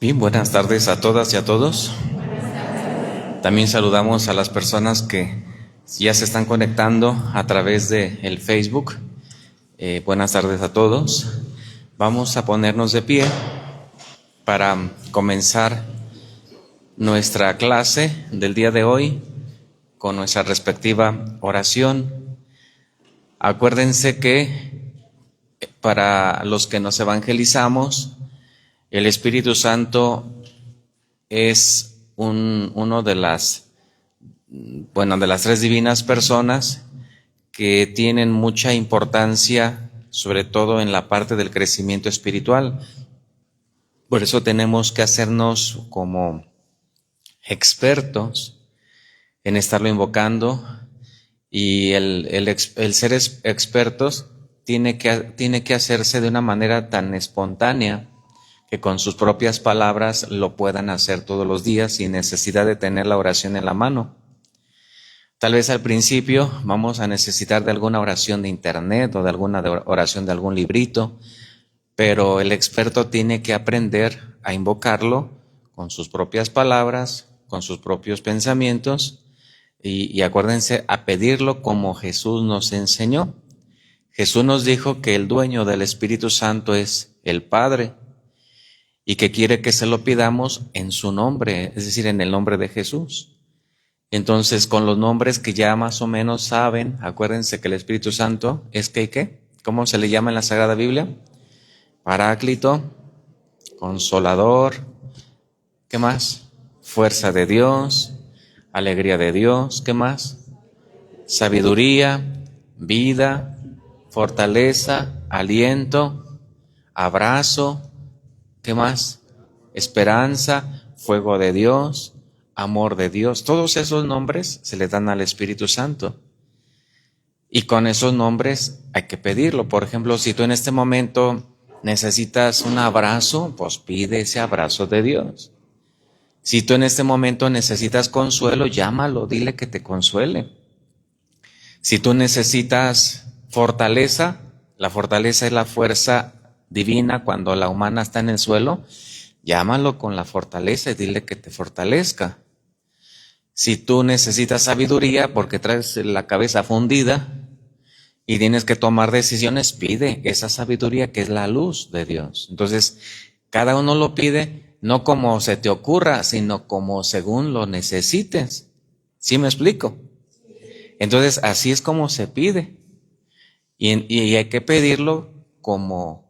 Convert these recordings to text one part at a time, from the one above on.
Bien, buenas tardes a todas y a todos. También saludamos a las personas que ya se están conectando a través de el Facebook. Buenas tardes a todos. Vamos a ponernos de pie para comenzar nuestra clase del día de hoy con nuestra respectiva oración. Acuérdense que para los que nos evangelizamos, el Espíritu Santo es uno de las tres divinas personas que tienen mucha importancia, sobre todo en la parte del crecimiento espiritual. Por eso tenemos que hacernos como expertos en estarlo invocando, y el ser expertos tiene que hacerse de una manera tan espontánea que con sus propias palabras lo puedan hacer todos los días sin necesidad de tener la oración en la mano. Tal vez al principio vamos a necesitar de alguna oración de internet o de alguna oración de algún librito, pero el experto tiene que aprender a invocarlo con sus propias palabras, con sus propios pensamientos, y acuérdense, a pedirlo como Jesús nos enseñó. Jesús nos dijo que el dueño del Espíritu Santo es el Padre, y que quiere que se lo pidamos en su nombre, es decir, en el nombre de Jesús. Entonces, con los nombres que ya más o menos saben, acuérdense que el Espíritu Santo es ¿qué? ¿Cómo se le llama en la Sagrada Biblia? Paráclito, Consolador, ¿qué más? Fuerza de Dios, alegría de Dios, ¿qué más? Sabiduría, vida, fortaleza, aliento, abrazo, ¿qué más? Esperanza, fuego de Dios, amor de Dios. Todos esos nombres se le dan al Espíritu Santo. Y con esos nombres hay que pedirlo. Por ejemplo, si tú en este momento necesitas un abrazo, pues pide ese abrazo de Dios. Si tú en este momento necesitas consuelo, llámalo, dile que te consuele. Si tú necesitas fortaleza, la fortaleza es la fuerza divina cuando la humana está en el suelo, llámalo con la fortaleza y dile que te fortalezca. Si tú necesitas sabiduría porque traes la cabeza fundida y tienes que tomar decisiones, pide esa sabiduría que es la luz de Dios. Entonces, cada uno lo pide no como se te ocurra, sino como según lo necesites. ¿Sí me explico? Entonces, así es como se pide. Y hay que pedirlo como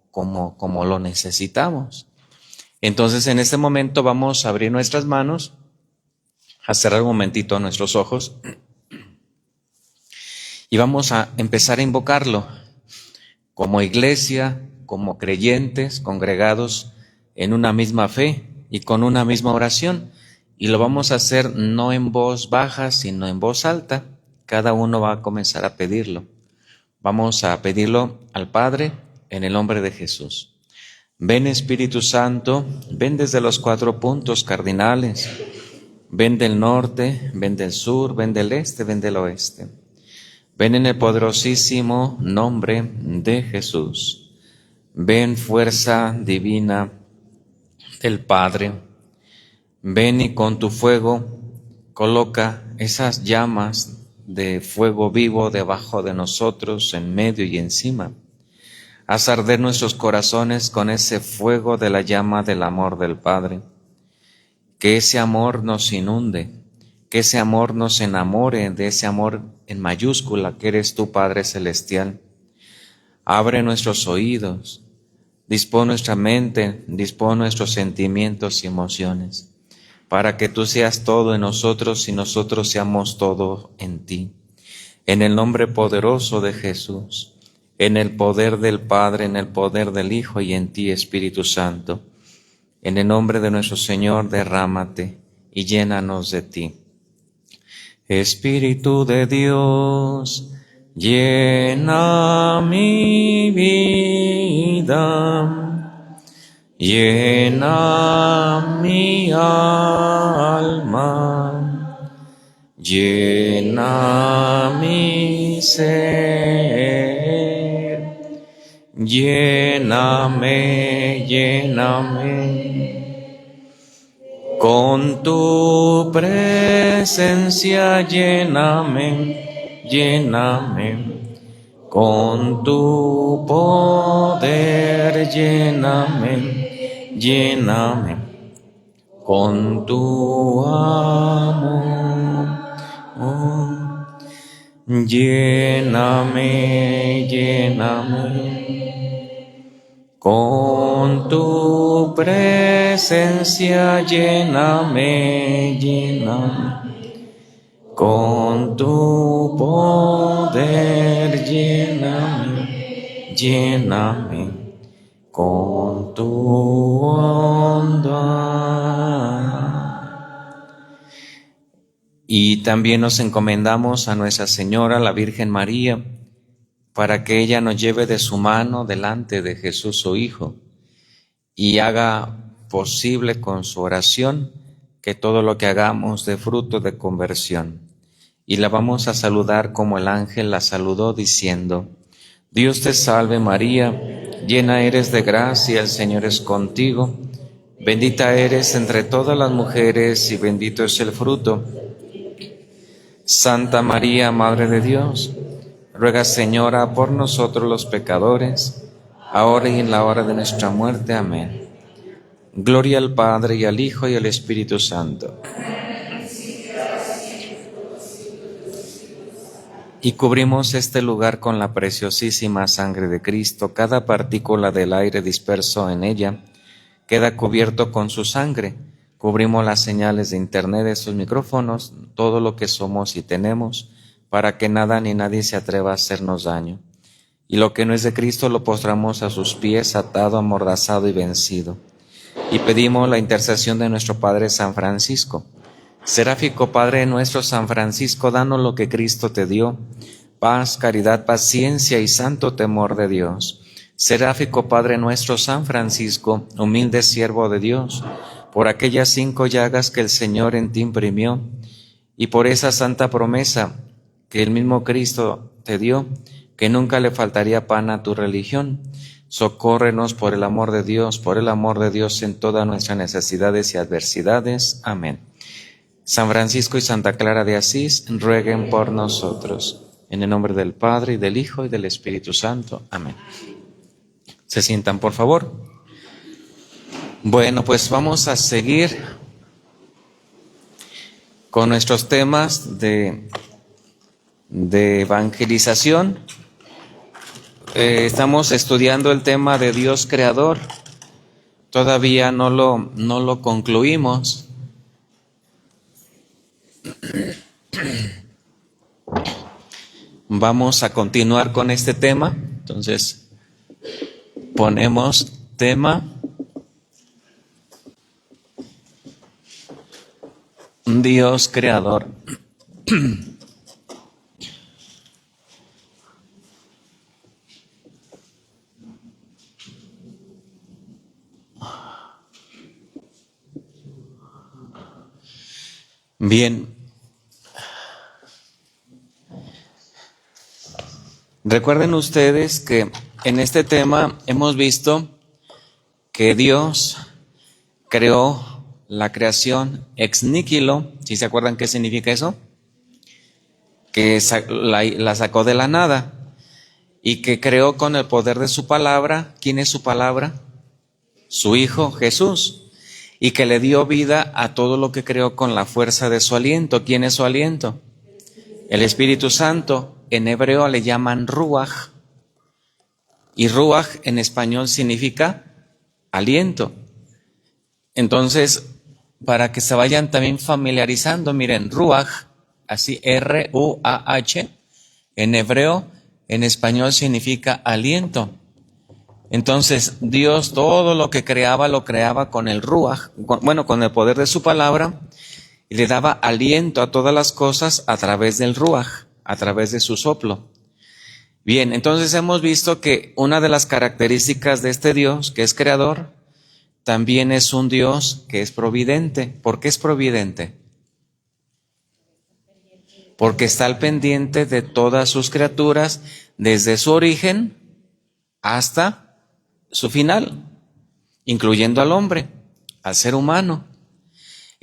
lo necesitamos. Entonces, en este momento vamos a abrir nuestras manos, a cerrar un momentito nuestros ojos y vamos a empezar a invocarlo como iglesia, como creyentes congregados en una misma fe y con una misma oración. Y lo vamos a hacer no en voz baja, sino en voz alta. Cada uno va a comenzar a pedirlo. Vamos a pedirlo al Padre en el nombre de Jesús. Ven Espíritu Santo, ven desde los 4 puntos cardinales, ven del norte, ven del sur, ven del este, ven del oeste. Ven en el poderosísimo nombre de Jesús. Ven fuerza divina del Padre. Ven y con tu fuego coloca esas llamas de fuego vivo debajo de nosotros, en medio y encima. Haz arder nuestros corazones con ese fuego de la llama del amor del Padre. Que ese amor nos inunde, que ese amor nos enamore de ese amor en mayúscula que eres tú, Padre Celestial. Abre nuestros oídos, dispón nuestra mente, dispón nuestros sentimientos y emociones, para que tú seas todo en nosotros y nosotros seamos todo en ti. En el nombre poderoso de Jesús, en el poder del Padre, en el poder del Hijo y en ti, Espíritu Santo. En el nombre de nuestro Señor, derrámate y llénanos de ti. Espíritu de Dios, llena mi vida, llena mi alma, llena mi ser, lléname, lléname. Con tu presencia lléname, lléname. Con tu poder lléname, lléname. Con tu amor, lléname, lléname. Con tu presencia lléname, lléname. Con tu poder lléname, lléname. Con tu bondad. Y también nos encomendamos a Nuestra Señora, la Virgen María, para que ella nos lleve de su mano delante de Jesús su Hijo y haga posible con su oración que todo lo que hagamos dé fruto de conversión. Y la vamos a saludar como el ángel la saludó diciendo: Dios te salve María, llena eres de gracia, el Señor es contigo. Bendita eres entre todas las mujeres y bendito es el fruto. Santa María, Madre de Dios, ruega, Señora, por nosotros los pecadores, ahora y en la hora de nuestra muerte. Amén. Gloria al Padre, y al Hijo, y al Espíritu Santo. Y cubrimos este lugar con la preciosísima sangre de Cristo. Cada partícula del aire disperso en ella queda cubierto con su sangre. Cubrimos las señales de internet de estos micrófonos, todo lo que somos y tenemos, para que nada ni nadie se atreva a hacernos daño. Y lo que no es de Cristo lo postramos a sus pies, atado, amordazado y vencido. Y pedimos la intercesión de nuestro Padre San Francisco. Seráfico Padre nuestro San Francisco, danos lo que Cristo te dio: paz, caridad, paciencia y santo temor de Dios. Seráfico Padre nuestro San Francisco, humilde siervo de Dios, por aquellas 5 llagas que el Señor en ti imprimió, y por esa santa promesa que el mismo Cristo te dio, que nunca le faltaría pan a tu religión, socórrenos por el amor de Dios en todas nuestras necesidades y adversidades. Amén. San Francisco y Santa Clara de Asís, rueguen por nosotros. En el nombre del Padre, y del Hijo, y del Espíritu Santo. Amén. Se sientan, por favor. Bueno, pues vamos a seguir con nuestros temas de evangelización. Estamos estudiando el tema de Dios creador. Todavía no lo concluimos. Vamos a continuar con este tema. Entonces, ponemos tema Dios creador. Bien. Recuerden ustedes que en este tema hemos visto que Dios creó la creación ex nihilo. ¿Sí se acuerdan qué significa eso? Que la sacó de la nada y que creó con el poder de su palabra. ¿Quién es su palabra? Su Hijo Jesús. Y que le dio vida a todo lo que creó con la fuerza de su aliento. ¿Quién es su aliento? El Espíritu Santo. En hebreo le llaman ruaj. Y ruaj en español significa aliento. Entonces, para que se vayan también familiarizando, miren, ruaj, así R-U-A-H, en hebreo, en español significa aliento. Entonces, Dios todo lo que creaba, lo creaba con el ruaj, con el poder de su palabra, y le daba aliento a todas las cosas a través del ruaj, a través de su soplo. Bien, entonces hemos visto que una de las características de este Dios, que es creador, también es un Dios que es providente. ¿Por qué es providente? Porque está al pendiente de todas sus criaturas, desde su origen hasta su final, incluyendo al hombre, al ser humano.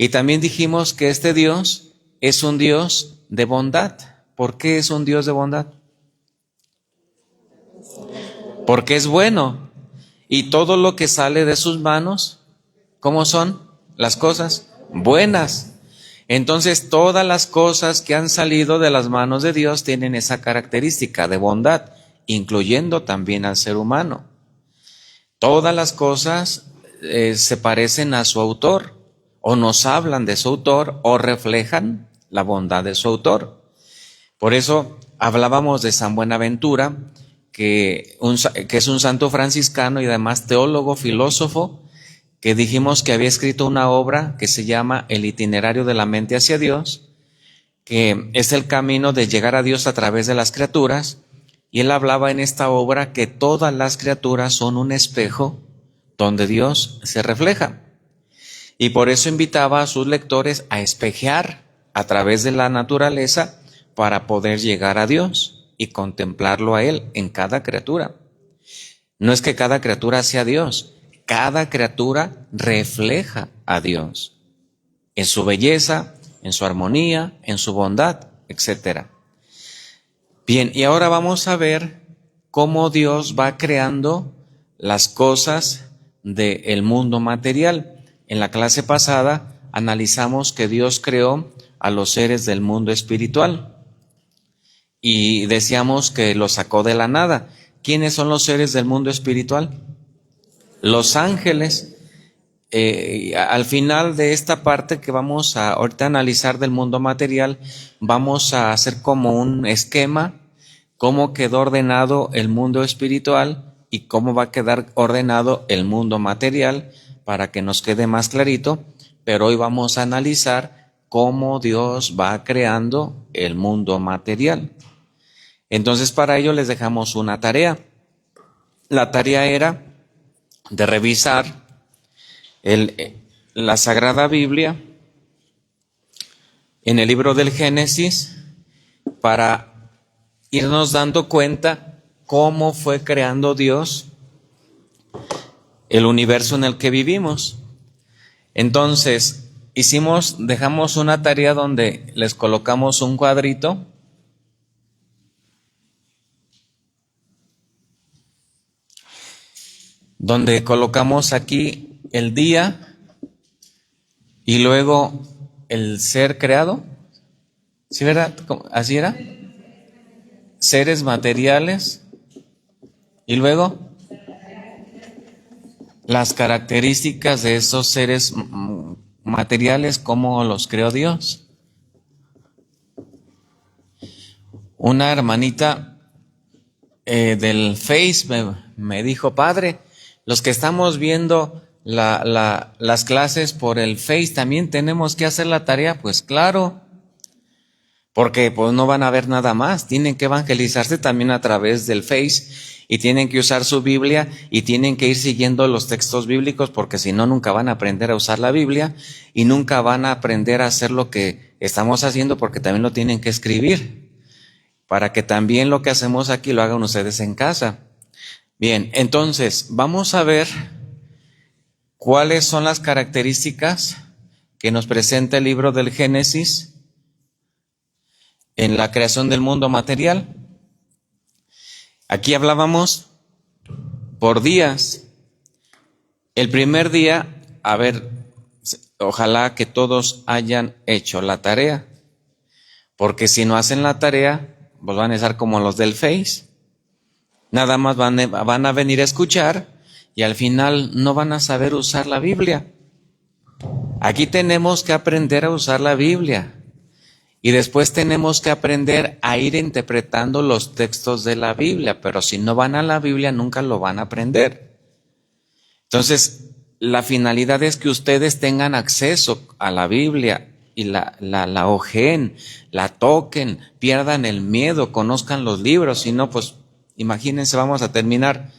Y también dijimos que este Dios es un Dios de bondad. ¿Por qué es un Dios de bondad? Porque es bueno. Y todo lo que sale de sus manos, ¿cómo son las cosas? Buenas. Entonces, todas las cosas que han salido de las manos de Dios tienen esa característica de bondad, incluyendo también al ser humano. Todas las cosas se parecen a su autor, o nos hablan de su autor, o reflejan la bondad de su autor. Por eso hablábamos de San Buenaventura, que es un santo franciscano y además teólogo, filósofo, que dijimos que había escrito una obra que se llama El itinerario de la mente hacia Dios, que es el camino de llegar a Dios a través de las criaturas, y él hablaba en esta obra que todas las criaturas son un espejo donde Dios se refleja. Y por eso invitaba a sus lectores a espejear a través de la naturaleza para poder llegar a Dios y contemplarlo a Él en cada criatura. No es que cada criatura sea Dios, cada criatura refleja a Dios en su belleza, en su armonía, en su bondad, etc. Bien, y ahora vamos a ver cómo Dios va creando las cosas del mundo material. En la clase pasada analizamos que Dios creó a los seres del mundo espiritual y decíamos que los sacó de la nada. ¿Quiénes son los seres del mundo espiritual? Los ángeles. Al final de esta parte que vamos a ahorita analizar del mundo material, vamos a hacer como un esquema, cómo quedó ordenado el mundo espiritual y cómo va a quedar ordenado el mundo material, para que nos quede más clarito. Pero hoy vamos a analizar cómo Dios va creando el mundo material. Entonces, para ello les dejamos una tarea. La tarea era de revisar la Sagrada Biblia en el libro del Génesis para irnos dando cuenta cómo fue creando Dios el universo en el que vivimos. Entonces, dejamos una tarea donde les colocamos un cuadrito donde colocamos aquí el día y luego el ser creado. ¿Sí, verdad? ¿Así era? Seres materiales y luego las características de esos seres materiales, cómo los creó Dios. Una hermanita del Face me dijo: padre, los que estamos viendo las clases por el Face, ¿también tenemos que hacer la tarea? Pues claro, porque pues no van a ver nada más, tienen que evangelizarse también a través del Face y tienen que usar su Biblia y tienen que ir siguiendo los textos bíblicos, porque si no, nunca van a aprender a usar la Biblia y nunca van a aprender a hacer lo que estamos haciendo, porque también lo tienen que escribir, para que también lo que hacemos aquí lo hagan ustedes en casa. Bien, entonces vamos a ver cuáles son las características que nos presenta el libro del Génesis en la creación del mundo material. Aquí hablábamos por días. El primer día, ojalá que todos hayan hecho la tarea, porque si no hacen la tarea, pues van a estar como los del Face. Nada más van a venir a escuchar y al final no van a saber usar la Biblia. Aquí tenemos que aprender a usar la Biblia. Y después tenemos que aprender a ir interpretando los textos de la Biblia, pero si no van a la Biblia nunca lo van a aprender. Entonces, la finalidad es que ustedes tengan acceso a la Biblia y la ojeen, la toquen, pierdan el miedo, conozcan los libros. Si no, pues imagínense, vamos a terminar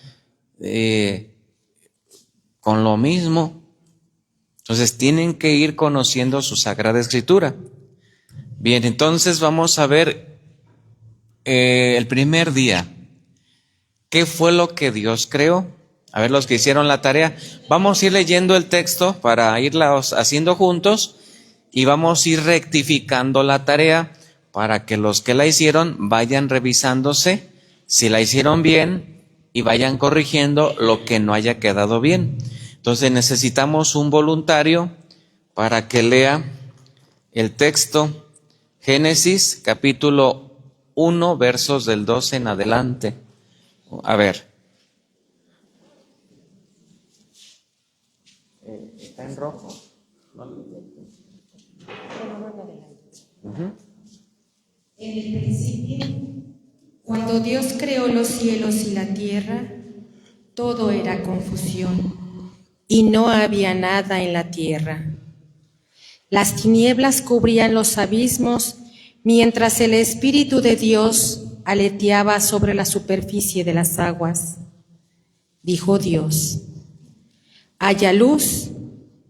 con lo mismo. Entonces, tienen que ir conociendo su Sagrada Escritura. Bien, entonces vamos a ver el primer día. ¿Qué fue lo que Dios creó? A ver, los que hicieron la tarea, vamos a ir leyendo el texto para irla haciendo juntos y vamos a ir rectificando la tarea para que los que la hicieron vayan revisándose si la hicieron bien y vayan corrigiendo lo que no haya quedado bien. Entonces necesitamos un voluntario para que lea el texto, Génesis capítulo 1, versos del 12 en adelante. A ver. ¿Está en rojo? En el principio, cuando Dios creó los cielos y la tierra, todo era confusión, y no había nada en la tierra. Las tinieblas cubrían los abismos, mientras el Espíritu de Dios aleteaba sobre la superficie de las aguas. Dijo Dios: haya luz,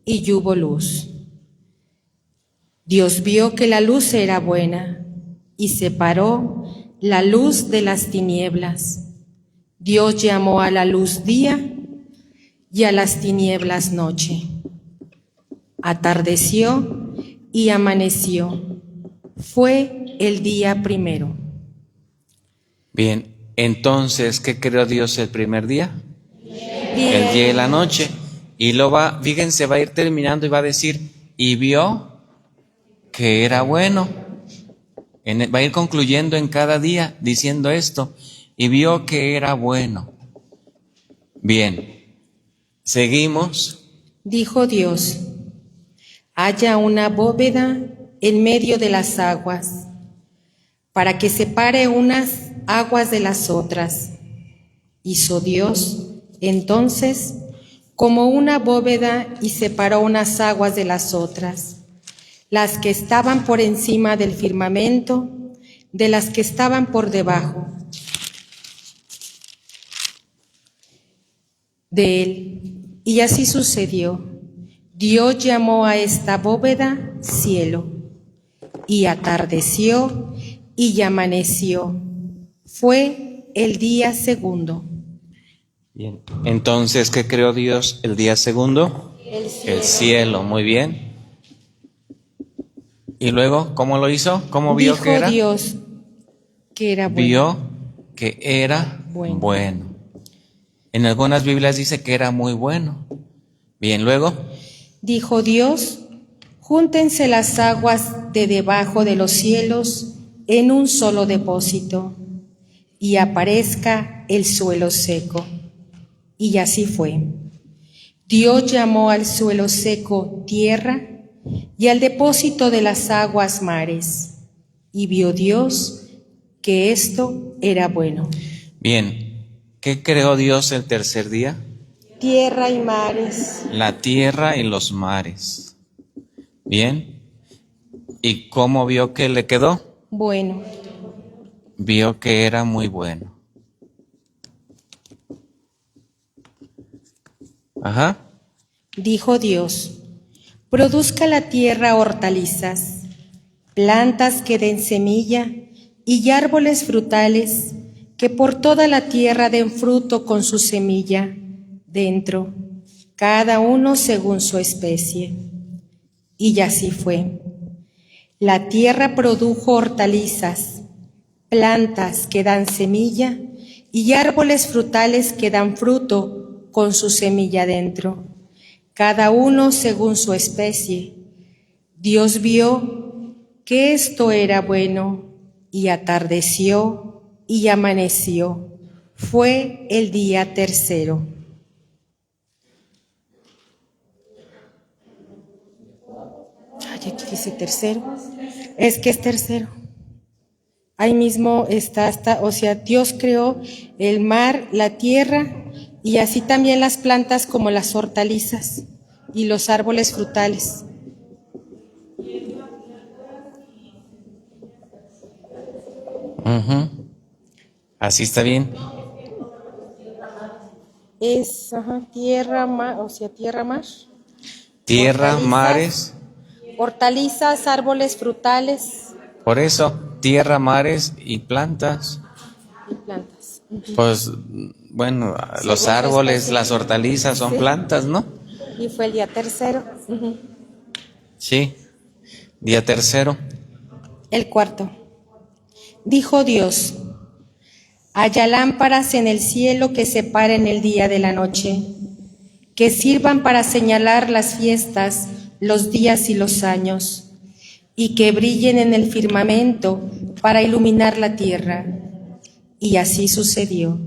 y hubo luz. Dios vio que la luz era buena, y separó la luz de las tinieblas. Dios llamó a la luz día, y a las tinieblas noche. Atardeció y amaneció. Fue el día primero. Bien, entonces, ¿qué creó Dios el primer día? Bien. El día y la noche. Y lo va, fíjense, va a ir terminando y va a decir, y vio que era bueno. Va a ir concluyendo en cada día diciendo esto, y vio que era bueno. Bien, seguimos. Dijo Dios: haya una bóveda en medio de las aguas, para que separe unas aguas de las otras. Hizo Dios entonces como una bóveda y separó unas aguas de las otras, las que estaban por encima del firmamento, de las que estaban por debajo de él. Y así sucedió. Dios llamó a esta bóveda cielo, y atardeció y amaneció. Fue el día segundo. Bien. Entonces, ¿qué creó Dios el día segundo? El cielo, muy bien. Y luego, ¿cómo lo hizo? ¿Cómo vio que era? Dijo Dios que era bueno. Vio que era bueno. En algunas Biblias dice que era muy bueno. Bien, luego. Dijo Dios: júntense las aguas de debajo de los cielos en un solo depósito, y aparezca el suelo seco. Y así fue. Dios llamó al suelo seco tierra, y al depósito de las aguas mares. Y vio Dios que esto era bueno. Bien, ¿qué creó Dios el tercer día? Tierra y mares. La tierra y los mares. Bien. ¿Y cómo vio que le quedó? Bueno. Vio que era muy bueno. Ajá. Dijo Dios: produzca la tierra hortalizas, plantas que den semilla y árboles frutales que por toda la tierra den fruto con su semilla dentro, cada uno según su especie. Y así fue. La tierra produjo hortalizas, plantas que dan semilla y árboles frutales que dan fruto con su semilla dentro, cada uno según su especie. Dios vio que esto era bueno, y atardeció y amaneció. Fue el día tercero. Ay, aquí dice tercero. Es que es tercero. Ahí mismo está, o sea, Dios creó el mar, la tierra, y así también las plantas como las hortalizas y los árboles frutales. Así está bien. Es tierra, mar, o sea, tierra, mar. Tierra, mares. Hortalizas, árboles frutales. Por eso, tierra, mares y plantas. Y plantas. Pues, bueno, los árboles, las hortalizas son plantas, ¿no? Y fue el día tercero. Sí. Día tercero. El cuarto. Dijo Dios: haya lámparas en el cielo que separen el día de la noche, que sirvan para señalar las fiestas, los días y los años, y que brillen en el firmamento para iluminar la tierra. Y así sucedió.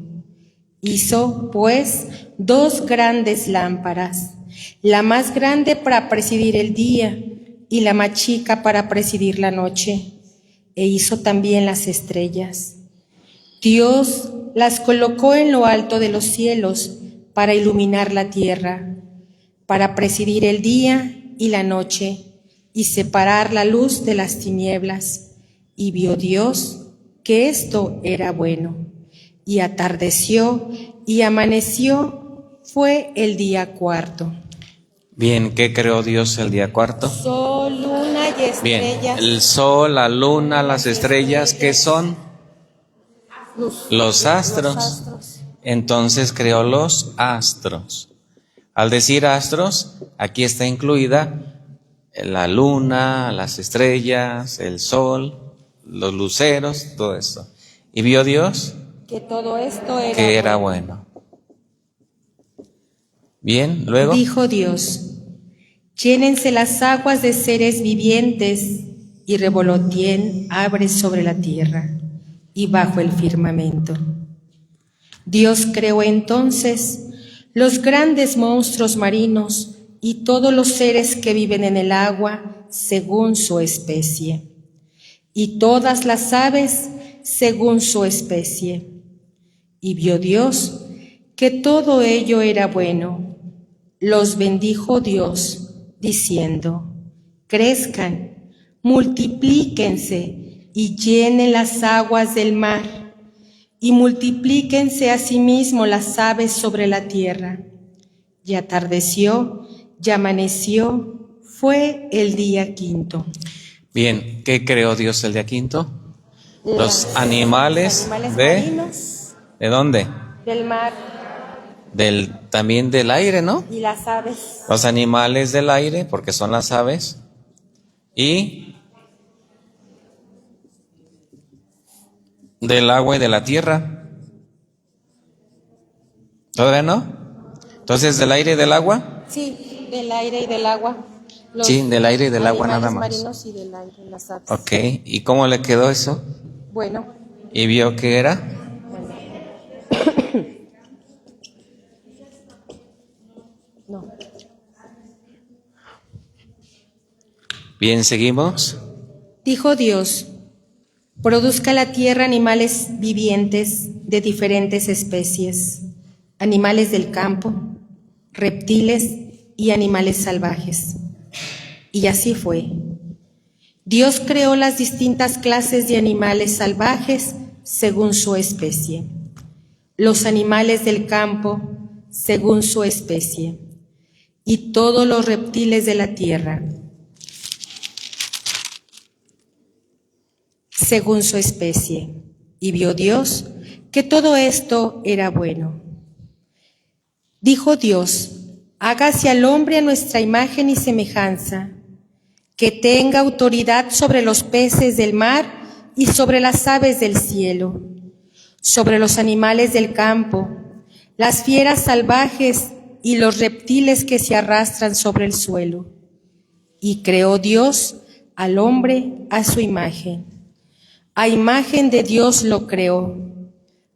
Hizo, pues, 2 grandes lámparas, la más grande para presidir el día y la más chica para presidir la noche, e hizo también las estrellas. Dios las colocó en lo alto de los cielos para iluminar la tierra, para presidir el día y la noche, y separar la luz de las tinieblas. Y vio Dios que esto era bueno. Y atardeció y amaneció, fue el día cuarto. Bien, ¿qué creó Dios el día cuarto? Sol, luna y estrellas. Bien, el sol, la luna, las estrellas, ¿qué son? Los astros. Entonces creó los astros. Al decir astros, aquí está incluida la luna, las estrellas, el sol, los luceros, todo esto. Y vio Dios Que todo esto era que era bueno. Bien, luego. Dijo Dios: llénense las aguas de seres vivientes, y revoloteen abre sobre la tierra y bajo el firmamento. Dios creó entonces los grandes monstruos marinos y todos los seres que viven en el agua según su especie, y todas las aves según su especie. Y vio Dios que todo ello era bueno. Los bendijo Dios, diciendo: crezcan, multiplíquense y llenen las aguas del mar, y multiplíquense asimismo las aves sobre la tierra. Y atardeció y amaneció, fue el día quinto. Bien, ¿qué creó Dios el día quinto? Los animales marinos, ¿de dónde? del mar También del aire, ¿no? y las aves. Los animales del aire, porque son las aves, y del agua y de la tierra. ¿Todavía no? Entonces, ¿del aire y del agua? Sí, del aire y del agua. Sí, del aire y del agua nada más. Marinos y del aire, las aves. Ok, ¿y cómo le quedó eso? Bueno. ¿Y vio qué era? No. Bien, seguimos. Dijo Dios: produzca la tierra animales vivientes de diferentes especies, animales del campo, reptiles y animales salvajes. Y así fue. Dios creó las distintas clases de animales salvajes según su especie, los animales del campo según su especie, y todos los reptiles de la tierra según su especie. Y vio Dios que todo esto era bueno. Dijo Dios: hágase al hombre a nuestra imagen y semejanza, que tenga autoridad sobre los peces del mar y sobre las aves del cielo, sobre los animales del campo, las fieras salvajes y los reptiles que se arrastran sobre el suelo. Y creó Dios al hombre a su imagen. A imagen de Dios lo creó,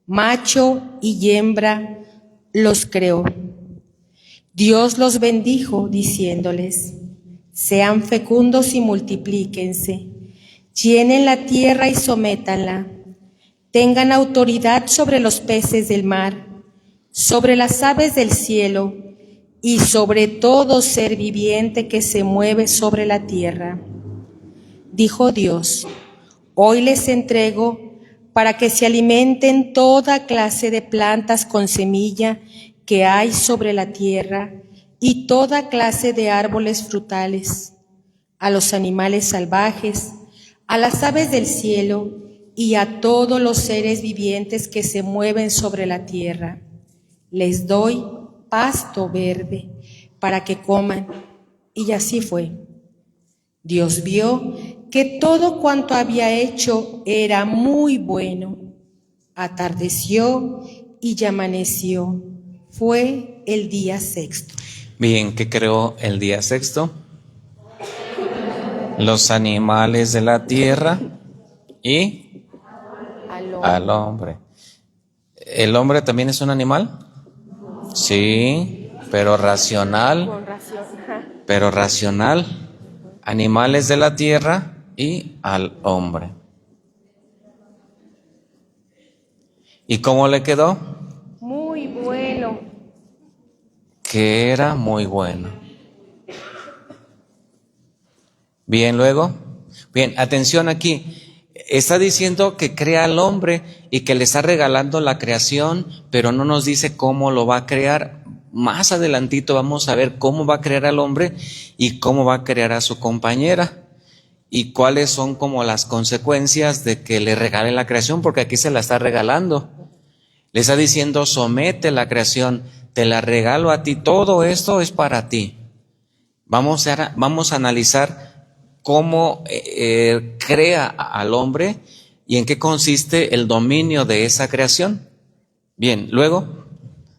macho y hembra los creó. Dios los bendijo diciéndoles: sean fecundos y multiplíquense, llenen la tierra y sométanla, tengan autoridad sobre los peces del mar, sobre las aves del cielo y sobre todo ser viviente que se mueve sobre la tierra. Dijo Dios: hoy les entrego para que se alimenten toda clase de plantas con semilla que hay sobre la tierra y toda clase de árboles frutales, a los animales salvajes, a las aves del cielo y a todos los seres vivientes que se mueven sobre la tierra. Les doy pasto verde para que coman. Y así fue. Dios vio que todo cuanto había hecho era muy bueno. Atardeció y ya amaneció. Fue el día sexto. Bien, ¿qué creó el día sexto? Los animales de la tierra y al hombre. ¿El hombre también es un animal? Sí, pero racional. Pero racional. Animales de la tierra y al hombre. ¿Y cómo le quedó? Muy bueno. Que era muy bueno. Bien, luego. Bien, atención aquí. Está diciendo que crea al hombre y que le está regalando la creación, pero no nos dice cómo lo va a crear. Más adelantito vamos a ver cómo va a crear al hombre y cómo va a crear a su compañera y cuáles son como las consecuencias de que le regale la creación, porque aquí se la está regalando. Le está diciendo, somete la creación, te la regalo a ti, todo esto es para ti. Vamos a analizar cómo crea al hombre y en qué consiste el dominio de esa creación. Bien, luego,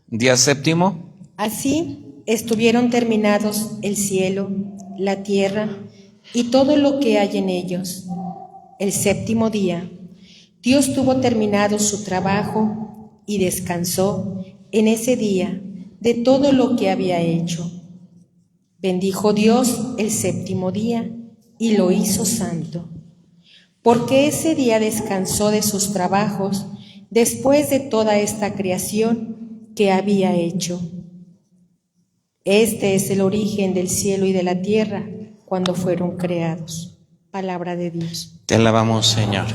día séptimo. Así estuvieron terminados el cielo, la tierra y todo lo que hay en ellos. El séptimo día, Dios tuvo terminado su trabajo y descansó en ese día de todo lo que había hecho. Bendijo Dios el séptimo día y lo hizo santo, porque ese día descansó de sus trabajos después de toda esta creación que había hecho. Este es el origen del cielo y de la tierra cuando fueron creados. Palabra de Dios. Te alabamos, Señor.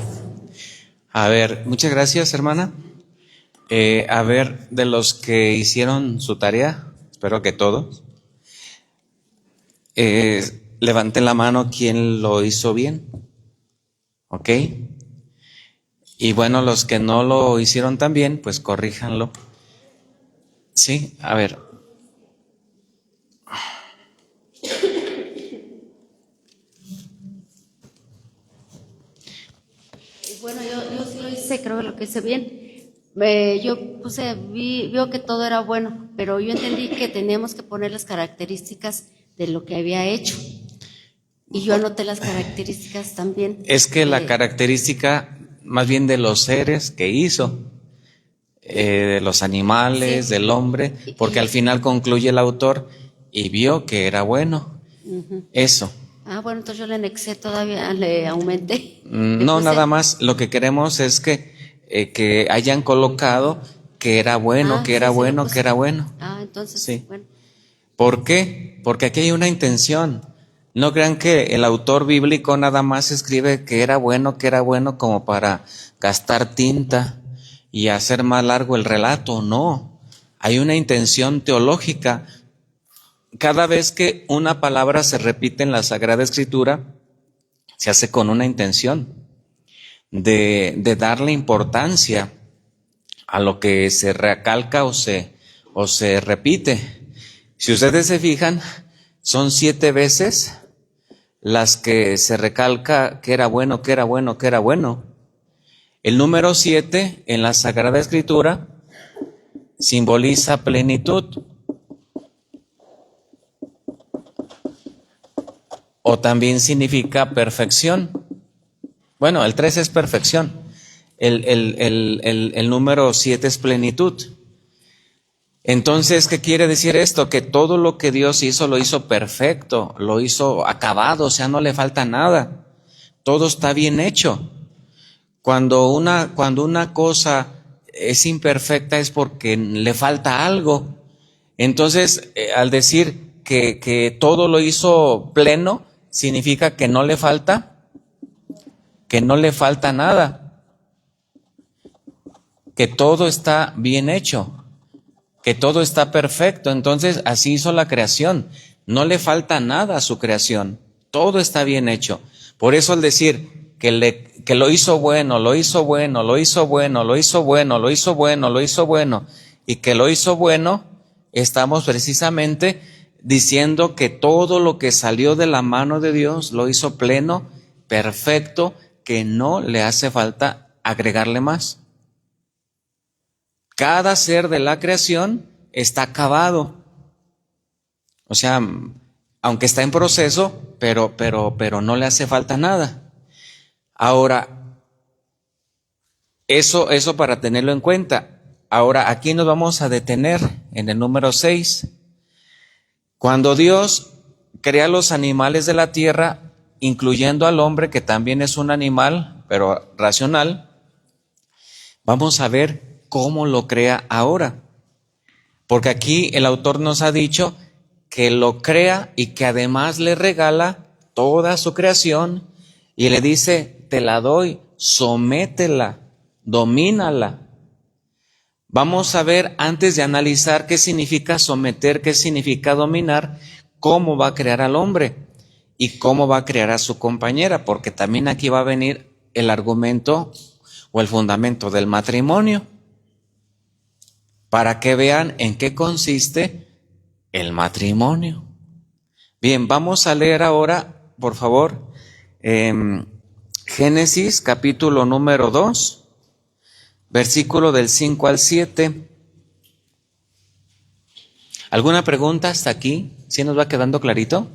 A ver, muchas gracias, hermana. A ver, de los que hicieron su tarea, espero que todos, levanten la mano quien lo hizo bien, ¿ok? Y bueno, los que no lo hicieron tan bien, pues corríjanlo. Sí, a ver. Bueno, yo sí lo hice, creo que lo que hice bien. Yo vio que todo era bueno, pero yo entendí que teníamos que poner las características de lo que había hecho. Y yo anoté las características también. Es que la característica más bien de los seres que hizo, de los animales, sí, del hombre, porque al final concluye el autor y vio que era bueno. Eso. Ah, bueno, entonces yo le anexé todavía, le aumenté. No, nada más, lo que queremos es que hayan colocado que era bueno, que era bueno, que era bueno. Ah, entonces, sí. Bueno. ¿Por qué? Porque aquí hay una intención. No crean que el autor bíblico nada más escribe que era bueno como para gastar tinta y hacer más largo el relato. No, hay una intención teológica. Cada vez que una palabra se repite en la Sagrada Escritura, se hace con una intención de darle importancia a lo que se recalca o se repite. Si ustedes se fijan, son 7 veces las que se recalca que era bueno, que era bueno, que era bueno. El número 7 en la Sagrada Escritura simboliza plenitud. O también significa perfección. Bueno, el 3 es perfección. El número 7 es plenitud. Entonces, ¿qué quiere decir esto? Que todo lo que Dios hizo, lo hizo perfecto, lo hizo acabado, o sea, no le falta nada. Todo está bien hecho. Cuando una cosa es imperfecta es porque le falta algo. Entonces, al decir que todo lo hizo pleno, significa que no le falta nada. Que todo está bien hecho. Que todo está perfecto. Entonces así hizo la creación, no le falta nada a su creación, todo está bien hecho. Por eso al decir que lo hizo bueno, lo hizo bueno, lo hizo bueno, lo hizo bueno, lo hizo bueno, lo hizo bueno y que lo hizo bueno, estamos precisamente diciendo que todo lo que salió de la mano de Dios lo hizo pleno, perfecto, que no le hace falta agregarle más. Cada ser de la creación está acabado. O sea, aunque está en proceso, pero no le hace falta nada. Ahora, eso para tenerlo en cuenta. Ahora, aquí nos vamos a detener en el número 6. Cuando Dios crea los animales de la tierra, incluyendo al hombre, que también es un animal, pero racional, vamos a ver cómo lo crea ahora. Porque aquí el autor nos ha dicho que lo crea y que además le regala toda su creación y le dice, te la doy, sométela, domínala. Vamos a ver, antes de analizar qué significa someter, qué significa dominar, cómo va a crear al hombre y cómo va a crear a su compañera, porque también aquí va a venir el argumento o el fundamento del matrimonio, para que vean en qué consiste el matrimonio. Bien, vamos a leer ahora, por favor, Génesis capítulo número 2. Versículo del 5 al 7. ¿Alguna pregunta hasta aquí? ¿Sí nos va quedando clarito?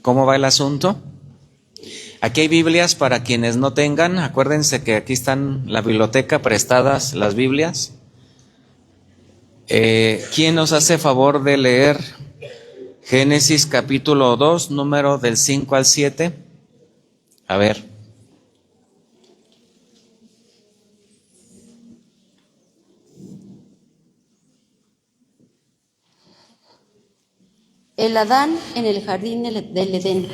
¿Cómo va el asunto? Aquí hay Biblias para quienes no tengan. Acuérdense que aquí están la biblioteca prestadas, las Biblias. ¿Quién nos hace favor de leer Génesis capítulo 2, número del 5 al 7? A ver. El Adán en el jardín del Edén.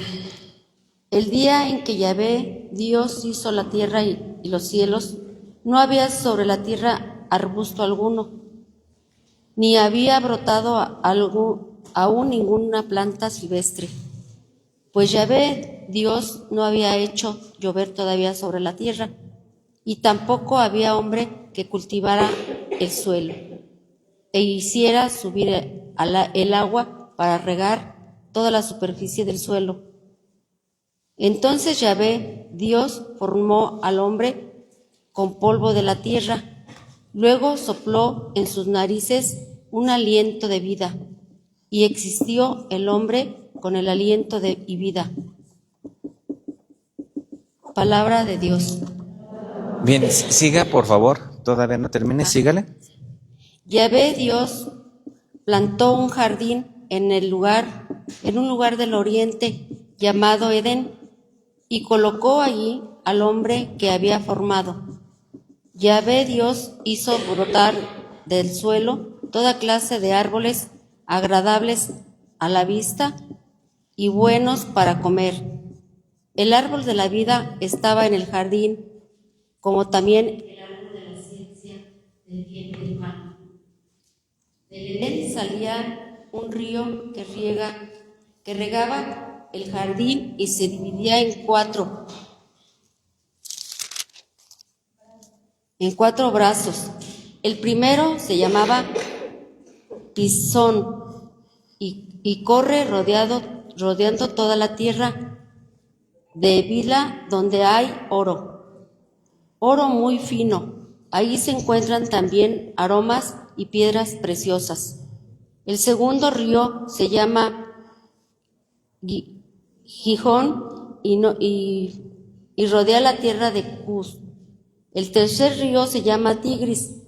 El día en que Yahvé, Dios, hizo la tierra y los cielos, no había sobre la tierra arbusto alguno, ni había brotado aún ninguna planta silvestre, pues Yahvé, Dios, no había hecho llover todavía sobre la tierra, y tampoco había hombre que cultivara el suelo, e hiciera subir el agua para regar toda la superficie del suelo. Entonces Yahvé, Dios, formó al hombre con polvo de la tierra, luego sopló en sus narices un aliento de vida, y existió el hombre con el aliento y vida. Palabra de Dios. Bien, siga por favor, todavía no termine, sígale. Yahvé, Dios, plantó un jardín en un lugar del oriente llamado Edén, y colocó allí al hombre que había formado. Yahvé Dios hizo brotar del suelo toda clase de árboles agradables a la vista y buenos para comer. El árbol de la vida estaba en el jardín, como también el árbol de la ciencia del bien y del mal. Del Edén salía un río que regaba el jardín y se dividía en cuatro brazos. El primero se llamaba Pisón y corre rodeando toda la tierra de Bila, donde hay oro muy fino. Ahí se encuentran también aromas y piedras preciosas. El segundo río se llama Gijón y rodea la tierra de Cus. El tercer río se llama Tigris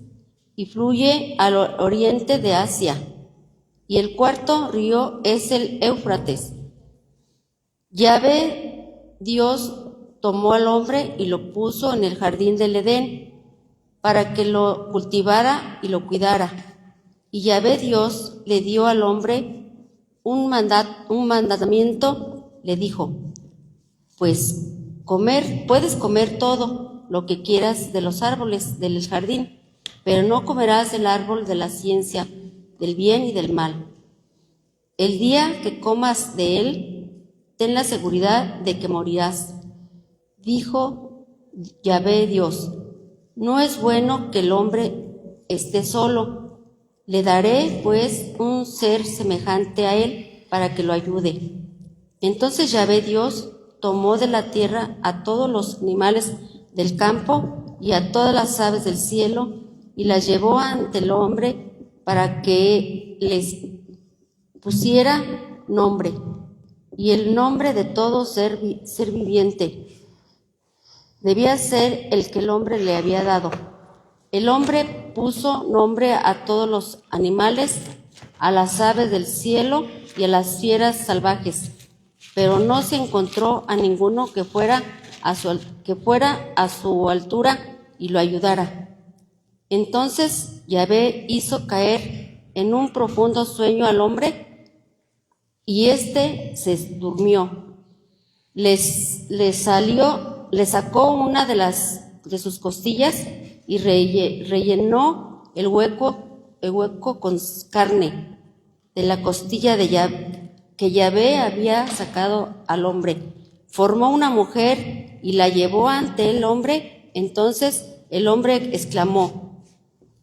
y fluye al oriente de Asia. Y el cuarto río es el Éufrates. Yahvé, Dios, tomó al hombre y lo puso en el jardín del Edén para que lo cultivara y lo cuidara. Y Yahvé, Dios, le dio al hombre un mandamiento, le dijo: pues puedes comer todo lo que quieras de los árboles del jardín, pero no comerás del árbol de la ciencia del bien y del mal. El día que comas de él, ten la seguridad de que morirás. Dijo Yahvé Dios: no es bueno que el hombre esté solo, Le daré, pues, un ser semejante a él para que lo ayude. Entonces Yahvé Dios tomó de la tierra a todos los animales del campo y a todas las aves del cielo y las llevó ante el hombre para que les pusiera nombre, y el nombre de todo ser viviente debía ser el que el hombre le había dado. El hombre puso nombre a todos los animales, a las aves del cielo y a las fieras salvajes, pero no se encontró a ninguno que fuera a su altura y lo ayudara. Entonces Yahvé hizo caer en un profundo sueño al hombre, y éste se durmió. Le sacó una de sus costillas y rellenó el hueco con carne de la costilla que Yahvé había sacado al hombre. Formó una mujer y la llevó ante el hombre. Entonces el hombre exclamó: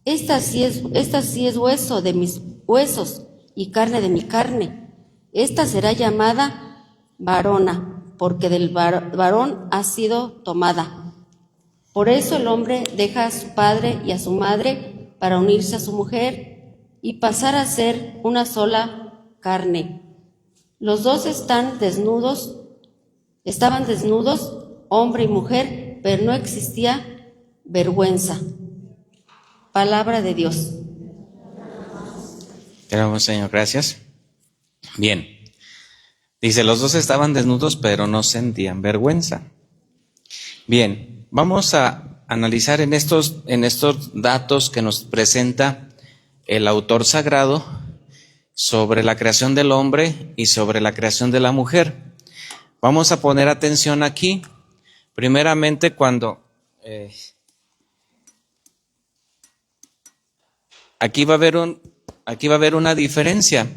Esta sí es hueso de mis huesos y carne de mi carne. Esta será llamada varona, porque del varón ha sido tomada. Por eso el hombre deja a su padre y a su madre para unirse a su mujer y pasar a ser una sola carne. Los dos estaban desnudos, hombre y mujer, pero no existía vergüenza. Palabra de Dios. Queremos, Señor, gracias. Bien. Dice, los dos estaban desnudos, pero no sentían vergüenza. Bien, vamos a analizar en estos datos que nos presenta el autor sagrado sobre la creación del hombre y sobre la creación de la mujer. Vamos a poner atención aquí, primeramente cuando aquí va a haber una diferencia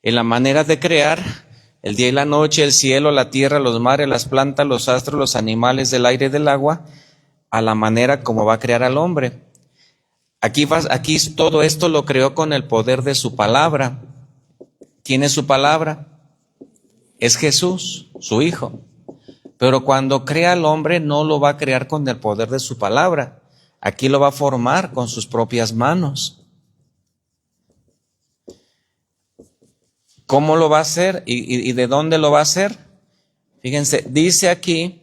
en la manera de crear. El día y la noche, el cielo, la tierra, los mares, las plantas, los astros, los animales del aire y del agua, a la manera como va a crear al hombre. Aquí todo esto lo creó con el poder de su palabra. ¿Quién es su palabra? Es Jesús, su Hijo. Pero cuando crea al hombre, no lo va a crear con el poder de su palabra. Aquí lo va a formar con sus propias manos. ¿Cómo lo va a hacer y de dónde lo va a hacer? Fíjense, dice aquí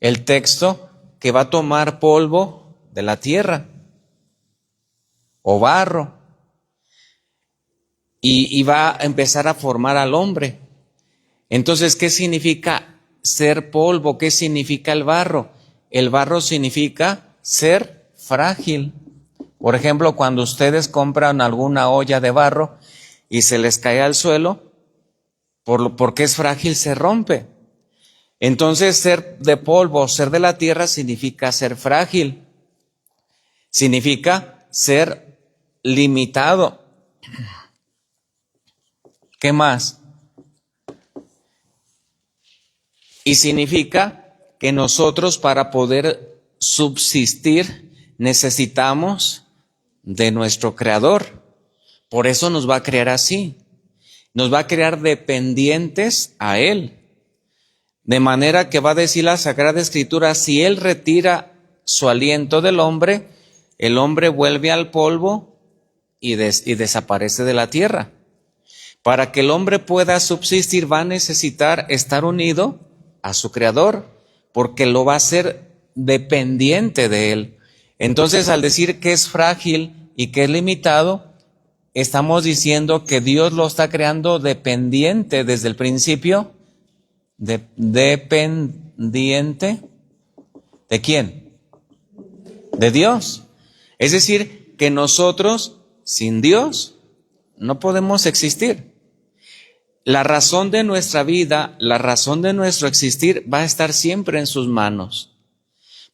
el texto que va a tomar polvo de la tierra o barro y va a empezar a formar al hombre. Entonces, ¿qué significa ser polvo? ¿Qué significa el barro? El barro significa ser frágil. Por ejemplo, cuando ustedes compran alguna olla de barro y se les cae al suelo, porque es frágil, se rompe. Entonces, ser de polvo, ser de la tierra, significa ser frágil. Significa ser limitado. ¿Qué más? Y significa que nosotros, para poder subsistir, necesitamos de nuestro Creador. Por eso nos va a crear así. Nos va a crear dependientes a Él. De manera que va a decir la Sagrada Escritura, si Él retira su aliento del hombre, el hombre vuelve al polvo y desaparece de la tierra. Para que el hombre pueda subsistir, va a necesitar estar unido a su Creador, porque lo va a hacer dependiente de Él. Entonces, al decir que es frágil y que es limitado, estamos diciendo que Dios lo está creando dependiente desde el principio. ¿Dependiente de quién? De Dios. Es decir, que nosotros, sin Dios, no podemos existir. La razón de nuestra vida, la razón de nuestro existir va a estar siempre en sus manos.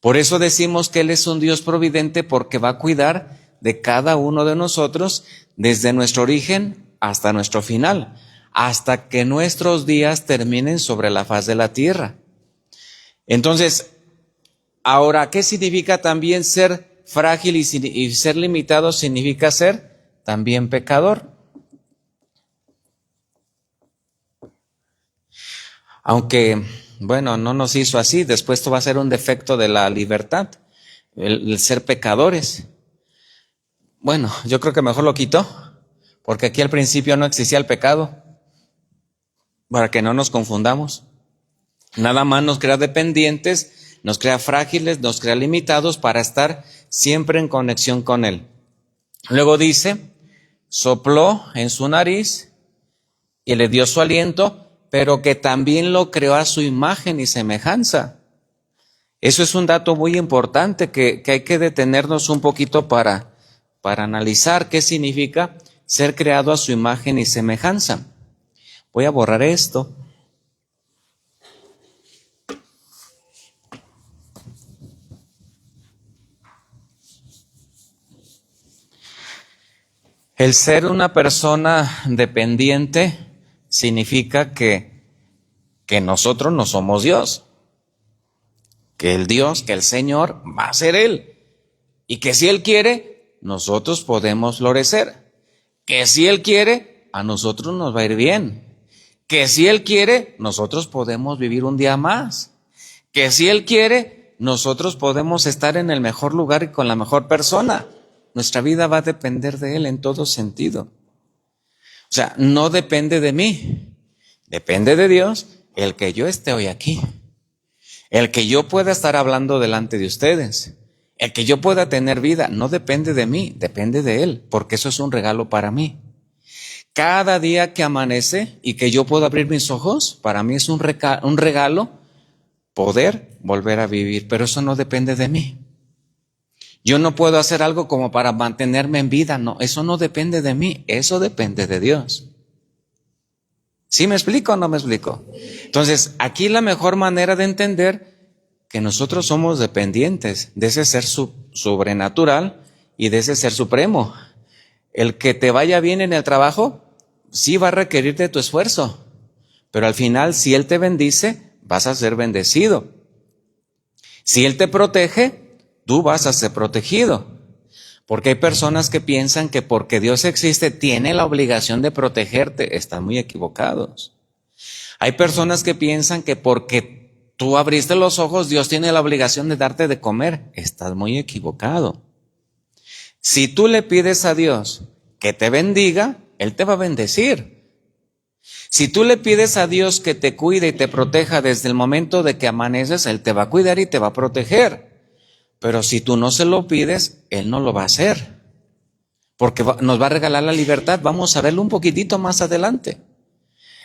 Por eso decimos que Él es un Dios providente, porque va a cuidar de cada uno de nosotros desde nuestro origen hasta nuestro final, hasta que nuestros días terminen sobre la faz de la tierra. Entonces, ahora, ¿qué significa también ser frágil y ser limitado? Significa ser también pecador. Aunque, bueno, no nos hizo así, después esto va a ser un defecto de la libertad, el ser pecadores. Bueno, yo creo que mejor lo quito, porque aquí al principio no existía el pecado, para que no nos confundamos. Nada más nos crea dependientes, nos crea frágiles, nos crea limitados para estar siempre en conexión con Él. Luego dice, sopló en su nariz y le dio su aliento, pero que también lo creó a su imagen y semejanza. Eso es un dato muy importante que hay que detenernos un poquito para analizar qué significa ser creado a su imagen y semejanza. Voy a borrar esto. El ser una persona dependiente significa que nosotros no somos Dios, que el Dios, que el Señor va a ser Él, y que si Él quiere, nosotros podemos florecer, que si Él quiere, a nosotros nos va a ir bien, que si Él quiere, nosotros podemos vivir un día más, que si Él quiere, nosotros podemos estar en el mejor lugar y con la mejor persona. Nuestra vida va a depender de Él en todo sentido. O sea, no depende de mí, depende de Dios el que yo esté hoy aquí, el que yo pueda estar hablando delante de ustedes, el que yo pueda tener vida, no depende de mí, depende de Él, porque eso es un regalo para mí. Cada día que amanece y que yo puedo abrir mis ojos, para mí es un regalo poder volver a vivir, pero eso no depende de mí. Yo no puedo hacer algo como para mantenerme en vida, no, eso no depende de mí, eso depende de Dios. ¿Sí me explico o no me explico? Entonces, aquí la mejor manera de entender que nosotros somos dependientes de ese ser sobrenatural y de ese ser supremo. El que te vaya bien en el trabajo, sí va a requerir de tu esfuerzo, pero al final, si Él te bendice, vas a ser bendecido. Si Él te protege, tú vas a ser protegido. Porque hay personas que piensan que porque Dios existe, tiene la obligación de protegerte. Están muy equivocados. Hay personas que piensan que porque tú abriste los ojos, Dios tiene la obligación de darte de comer. Estás muy equivocado. Si tú le pides a Dios que te bendiga, Él te va a bendecir. Si tú le pides a Dios que te cuide y te proteja desde el momento de que amaneces, Él te va a cuidar y te va a proteger. Pero si tú no se lo pides, Él no lo va a hacer. Porque nos va a regalar la libertad. Vamos a verlo un poquitito más adelante.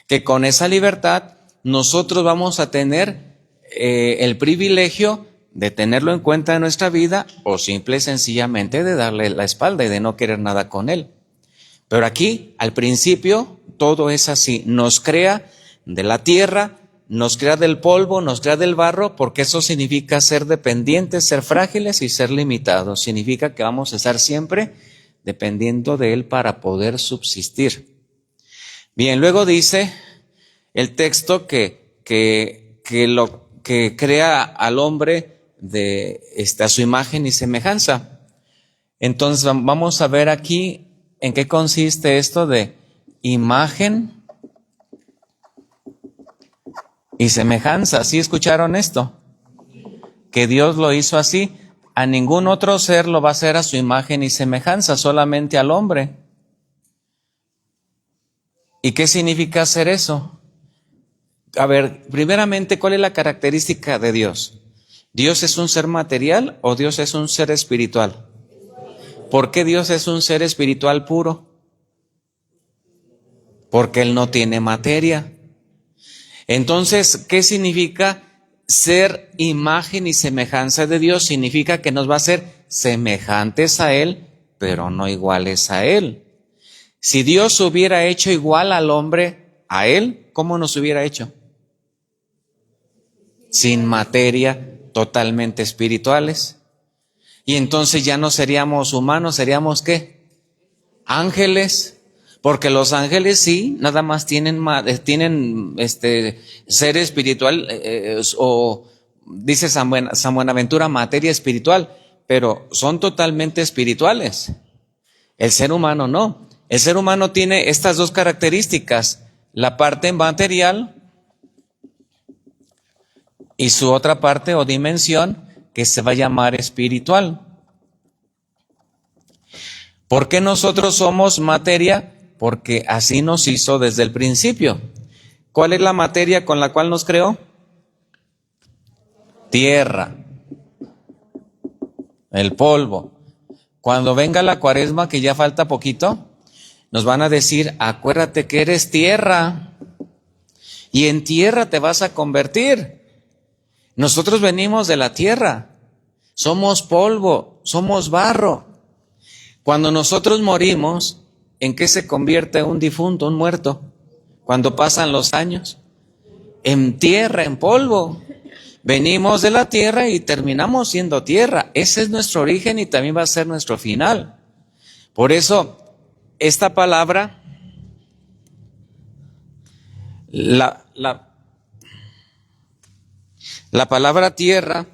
Que con esa libertad nosotros vamos a tener el privilegio de tenerlo en cuenta en nuestra vida o simple y sencillamente de darle la espalda y de no querer nada con Él. Pero aquí, al principio, todo es así. Nos crea de la tierra, nos crea del polvo, nos crea del barro, porque eso significa ser dependientes, ser frágiles y ser limitados. Significa que vamos a estar siempre dependiendo de Él para poder subsistir. Bien, luego dice el texto que crea al hombre a su imagen y semejanza. Entonces vamos a ver aquí en qué consiste esto de imagen y semejanza. ¿Sí escucharon esto? Que Dios lo hizo así. A ningún otro ser lo va a hacer a su imagen y semejanza, solamente al hombre. ¿Y qué significa hacer eso? A ver, primeramente, ¿cuál es la característica de Dios? ¿Dios es un ser material o Dios es un ser espiritual? ¿Por qué Dios es un ser espiritual puro? Porque Él no tiene materia. Entonces, ¿qué significa ser imagen y semejanza de Dios? Significa que nos va a hacer semejantes a Él, pero no iguales a Él. Si Dios hubiera hecho igual al hombre a Él, ¿cómo nos hubiera hecho? Sin materia, totalmente espirituales. Y entonces ya no seríamos humanos, seríamos ¿qué? Ángeles. Porque los ángeles sí, nada más tienen ser espiritual, o dice San Buenaventura, materia espiritual, pero son totalmente espirituales. El ser humano no. El ser humano tiene estas dos características, la parte material y su otra parte o dimensión que se va a llamar espiritual. ¿Por qué nosotros somos materia? Porque así nos hizo desde el principio. ¿Cuál es la materia con la cual nos creó? Tierra, el polvo. Cuando venga la Cuaresma, que ya falta poquito, nos van a decir, acuérdate que eres tierra y en tierra te vas a convertir. Nosotros venimos de la tierra, somos polvo, somos barro. Cuando nosotros morimos, ¿en qué se convierte un difunto, un muerto? Cuando pasan los años, en tierra, en polvo. Venimos de la tierra y terminamos siendo tierra. Ese es nuestro origen y también va a ser nuestro final. Por eso, esta palabra, la palabra tierra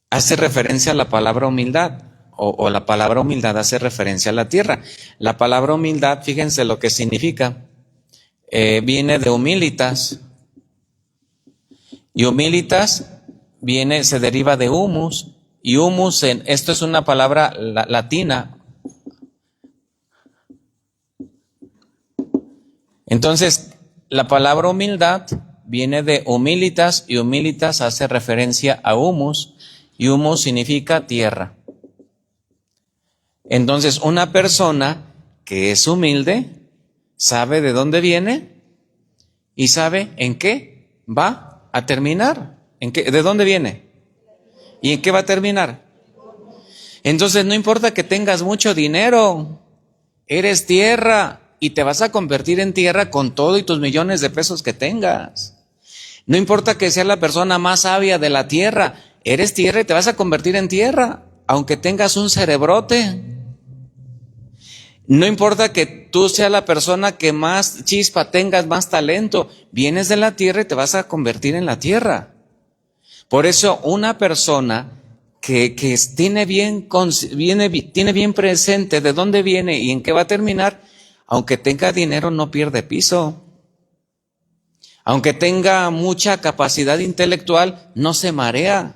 hace referencia a la palabra humildad, o la palabra humildad hace referencia a la tierra. La palabra humildad, fíjense lo que significa, viene de humilitas, y humilitas se deriva de humus, y humus, esto es una palabra latina. Entonces, la palabra humildad viene de humilitas, y humilitas hace referencia a humus, y humus significa tierra. Entonces, una persona que es humilde sabe de dónde viene y sabe en qué va a terminar. ¿De dónde viene? ¿Y en qué va a terminar? Entonces, no importa que tengas mucho dinero, eres tierra y te vas a convertir en tierra con todo y tus millones de pesos que tengas. No importa que seas la persona más sabia de la tierra, eres tierra y te vas a convertir en tierra, aunque tengas un cerebrote. No importa que tú seas la persona que más chispa tengas, más talento, vienes de la tierra y te vas a convertir en la tierra. Por eso una persona que tiene bien presente de dónde viene y en qué va a terminar, aunque tenga dinero no pierde piso. Aunque tenga mucha capacidad intelectual, no se marea.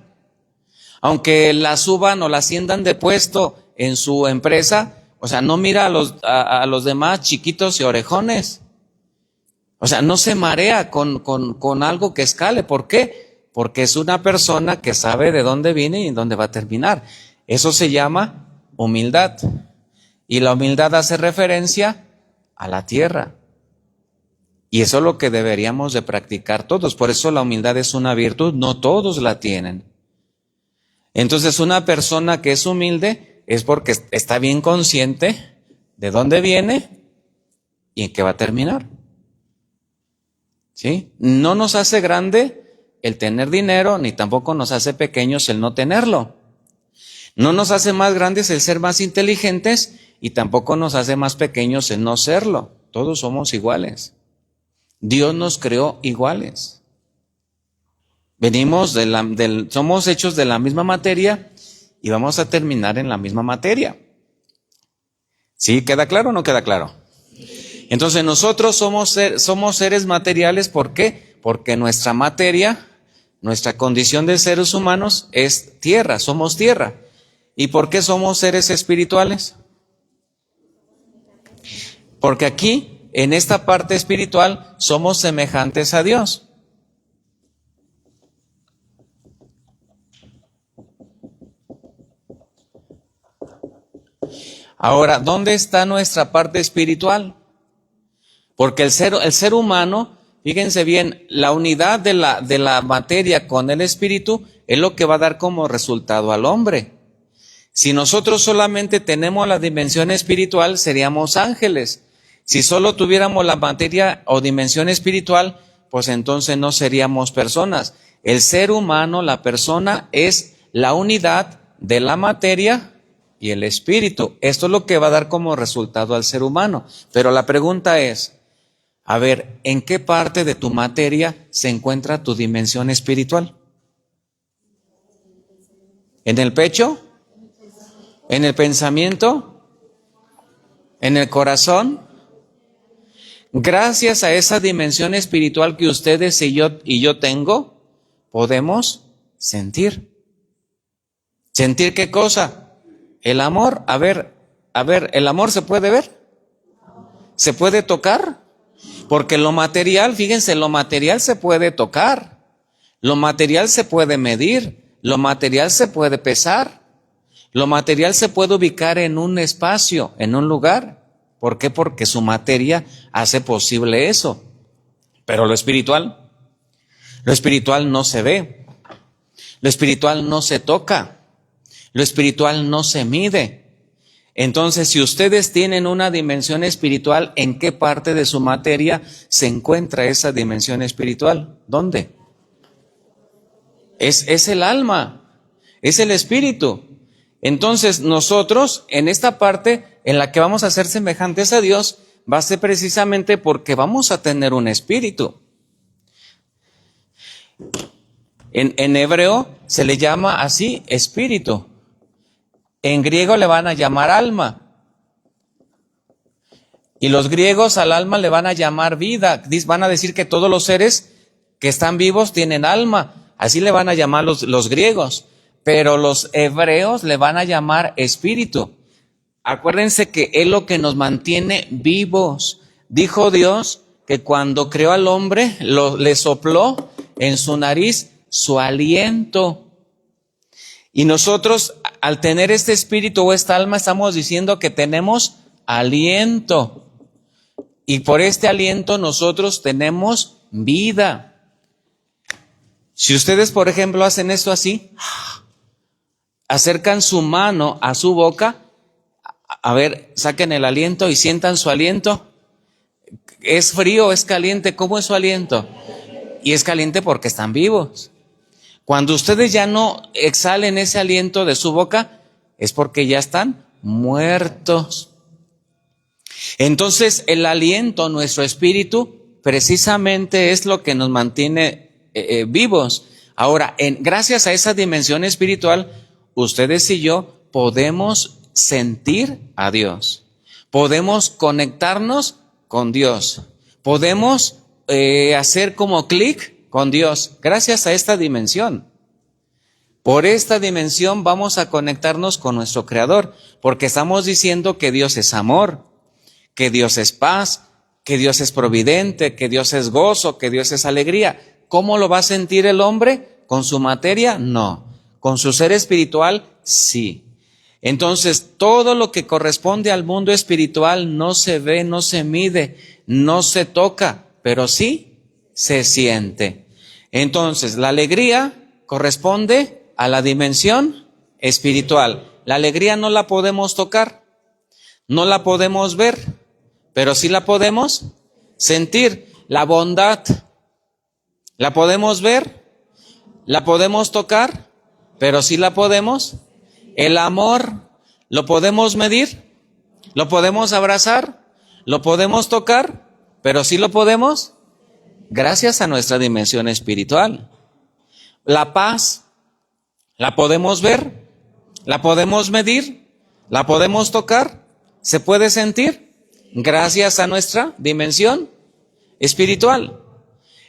Aunque la suban o la asciendan de puesto en su empresa, o sea, no mira a los demás chiquitos y orejones. O sea, no se marea con algo que escale. ¿Por qué? Porque es una persona que sabe de dónde viene y en dónde va a terminar. Eso se llama humildad. Y la humildad hace referencia a la tierra. Y eso es lo que deberíamos de practicar todos. Por eso la humildad es una virtud, no todos la tienen. Entonces, una persona que es humilde es porque está bien consciente de dónde viene y en qué va a terminar. ¿Sí? No nos hace grande el tener dinero, ni tampoco nos hace pequeños el no tenerlo. No nos hace más grandes el ser más inteligentes y tampoco nos hace más pequeños el no serlo. Todos somos iguales. Dios nos creó iguales. Somos hechos de la misma materia y vamos a terminar en la misma materia. ¿Sí? ¿Queda claro o no queda claro? Entonces nosotros somos seres materiales. ¿Por qué? Porque nuestra materia, nuestra condición de seres humanos es tierra, somos tierra. ¿Y por qué somos seres espirituales? Porque aquí, en esta parte espiritual, somos semejantes a Dios. Ahora, ¿dónde está nuestra parte espiritual? Porque el ser humano, fíjense bien, la unidad de la materia con el espíritu es lo que va a dar como resultado al hombre. Si nosotros solamente tenemos la dimensión espiritual, seríamos ángeles. Si solo tuviéramos la materia o dimensión espiritual, pues entonces no seríamos personas. El ser humano, la persona, es la unidad de la materia y el espíritu. Esto es lo que va a dar como resultado al ser humano. Pero la pregunta es, a ver, ¿en qué parte de tu materia se encuentra tu dimensión espiritual? ¿En el pecho? ¿En el pensamiento? en el corazón. Gracias a esa dimensión espiritual que ustedes y yo tengo, podemos sentir. ¿Sentir qué cosa? El amor. A ver, ¿el amor se puede ver? ¿Se puede tocar? Porque lo material, fíjense, lo material se puede tocar, lo material se puede medir, lo material se puede pesar, lo material se puede ubicar en un espacio, en un lugar. ¿Por qué? Porque su materia hace posible eso. Pero lo espiritual no se ve, lo espiritual no se toca, lo espiritual no se mide. Entonces, si ustedes tienen una dimensión espiritual, ¿en qué parte de su materia se encuentra esa dimensión espiritual? ¿Dónde? Es el alma, es el espíritu. Entonces, nosotros, en esta parte en la que vamos a ser semejantes a Dios, va a ser precisamente porque vamos a tener un espíritu. En hebreo se le llama así, espíritu. En griego le van a llamar alma. Y los griegos al alma le van a llamar vida. Van a decir que todos los seres que están vivos tienen alma. Así le van a llamar los griegos. Pero los hebreos le van a llamar espíritu. Acuérdense que es lo que nos mantiene vivos. Dijo Dios que cuando creó al hombre, le sopló en su nariz su aliento. Y nosotros, al tener este espíritu o esta alma, estamos diciendo que tenemos aliento. Y por este aliento nosotros tenemos vida. Si ustedes, por ejemplo, hacen esto así, acercan su mano a su boca, a ver, saquen el aliento y sientan su aliento. ¿Es frío, es caliente? ¿Cómo es su aliento? Y es caliente porque están vivos. Cuando ustedes ya no exhalen ese aliento de su boca, es porque ya están muertos. Entonces, el aliento, nuestro espíritu, precisamente es lo que nos mantiene vivos. Ahora, gracias a esa dimensión espiritual, ustedes y yo podemos sentir a Dios. Podemos conectarnos con Dios. Podemos hacer como clic con Dios, gracias a esta dimensión. Por esta dimensión vamos a conectarnos con nuestro Creador, porque estamos diciendo que Dios es amor, que Dios es paz, que Dios es providente, que Dios es gozo, que Dios es alegría. ¿Cómo lo va a sentir el hombre? ¿Con su materia? No. ¿Con su ser espiritual? Sí. Entonces, todo lo que corresponde al mundo espiritual no se ve, no se mide, no se toca, pero sí se siente. Entonces, la alegría corresponde a la dimensión espiritual. La alegría no la podemos tocar, no la podemos ver, pero sí la podemos sentir. La bondad, la podemos ver, la podemos tocar, pero sí la podemos. El amor, lo podemos medir, lo podemos abrazar, lo podemos tocar, pero sí lo podemos. Gracias a nuestra dimensión espiritual. La paz, la podemos ver, la podemos medir, la podemos tocar, se puede sentir, gracias a nuestra dimensión espiritual.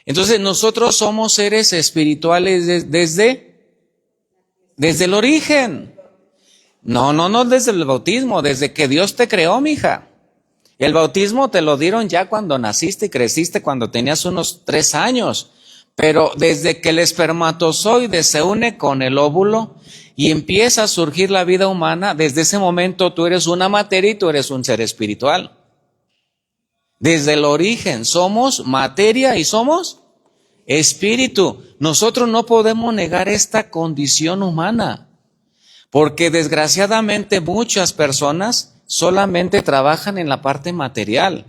Entonces nosotros somos seres espirituales desde el origen. No desde el bautismo, desde que Dios te creó, mija. El bautismo te lo dieron ya cuando naciste y creciste, cuando tenías unos 3 años. Pero desde que el espermatozoide se une con el óvulo y empieza a surgir la vida humana, desde ese momento tú eres una materia y tú eres un ser espiritual. Desde el origen somos materia y somos espíritu. Nosotros no podemos negar esta condición humana, porque desgraciadamente muchas personas solamente trabajan en la parte material.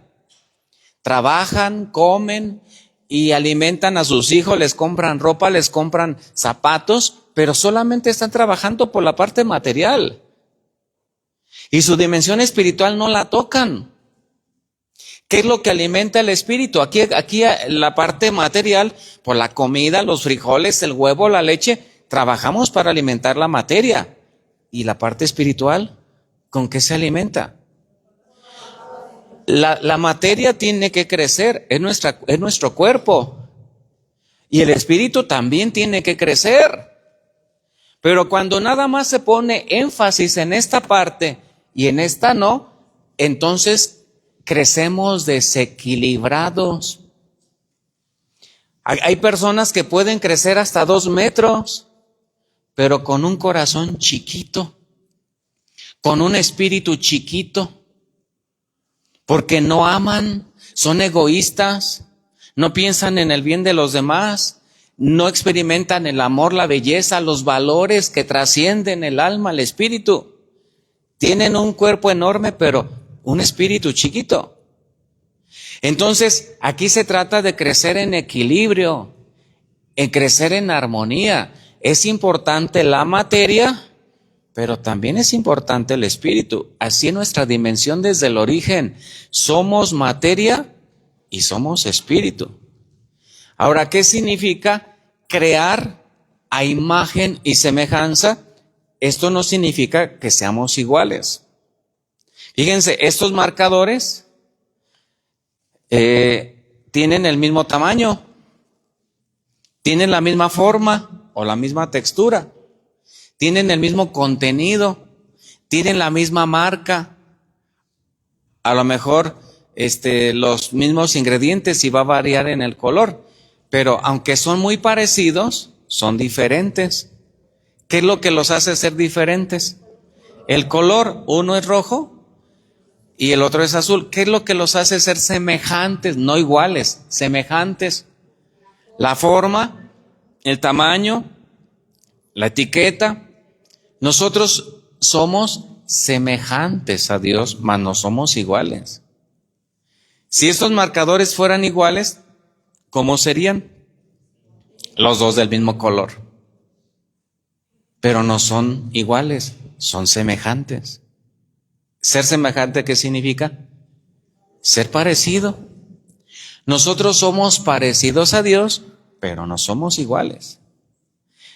Trabajan, comen y alimentan a sus hijos, les compran ropa, les compran zapatos, pero solamente están trabajando por la parte material. Y su dimensión espiritual no la tocan. ¿Qué es lo que alimenta el espíritu? Aquí la parte material, por la comida, los frijoles, el huevo, la leche, trabajamos para alimentar la materia. ¿Y la parte espiritual? ¿Con qué se alimenta? La materia tiene que crecer, es nuestro cuerpo. Y el espíritu también tiene que crecer. Pero cuando nada más se pone énfasis en esta parte y en esta no, entonces crecemos desequilibrados. Hay personas que pueden crecer hasta 2 metros, pero con un corazón chiquito, con un espíritu chiquito, porque no aman, son egoístas, no piensan en el bien de los demás, no experimentan el amor, la belleza, los valores que trascienden el alma, el espíritu. Tienen un cuerpo enorme, pero un espíritu chiquito. Entonces, aquí se trata de crecer en equilibrio, en crecer en armonía. Es importante la materia, pero también es importante el espíritu. Así es nuestra dimensión desde el origen. Somos materia y somos espíritu. Ahora, ¿qué significa crear a imagen y semejanza? Esto no significa que seamos iguales. Fíjense, estos marcadores tienen el mismo tamaño, tienen la misma forma o la misma textura, tienen el mismo contenido, tienen la misma marca, a lo mejor los mismos ingredientes y va a variar en el color, pero aunque son muy parecidos, son diferentes. ¿Qué es lo que los hace ser diferentes? El color, uno es rojo y el otro es azul. ¿Qué es lo que los hace ser semejantes? No iguales, semejantes. La forma, el tamaño, la etiqueta. Nosotros somos semejantes a Dios, mas no somos iguales. Si estos marcadores fueran iguales, ¿cómo serían? Los dos del mismo color. Pero no son iguales, son semejantes. ¿Ser semejante qué significa? Ser parecido. Nosotros somos parecidos a Dios, pero no somos iguales.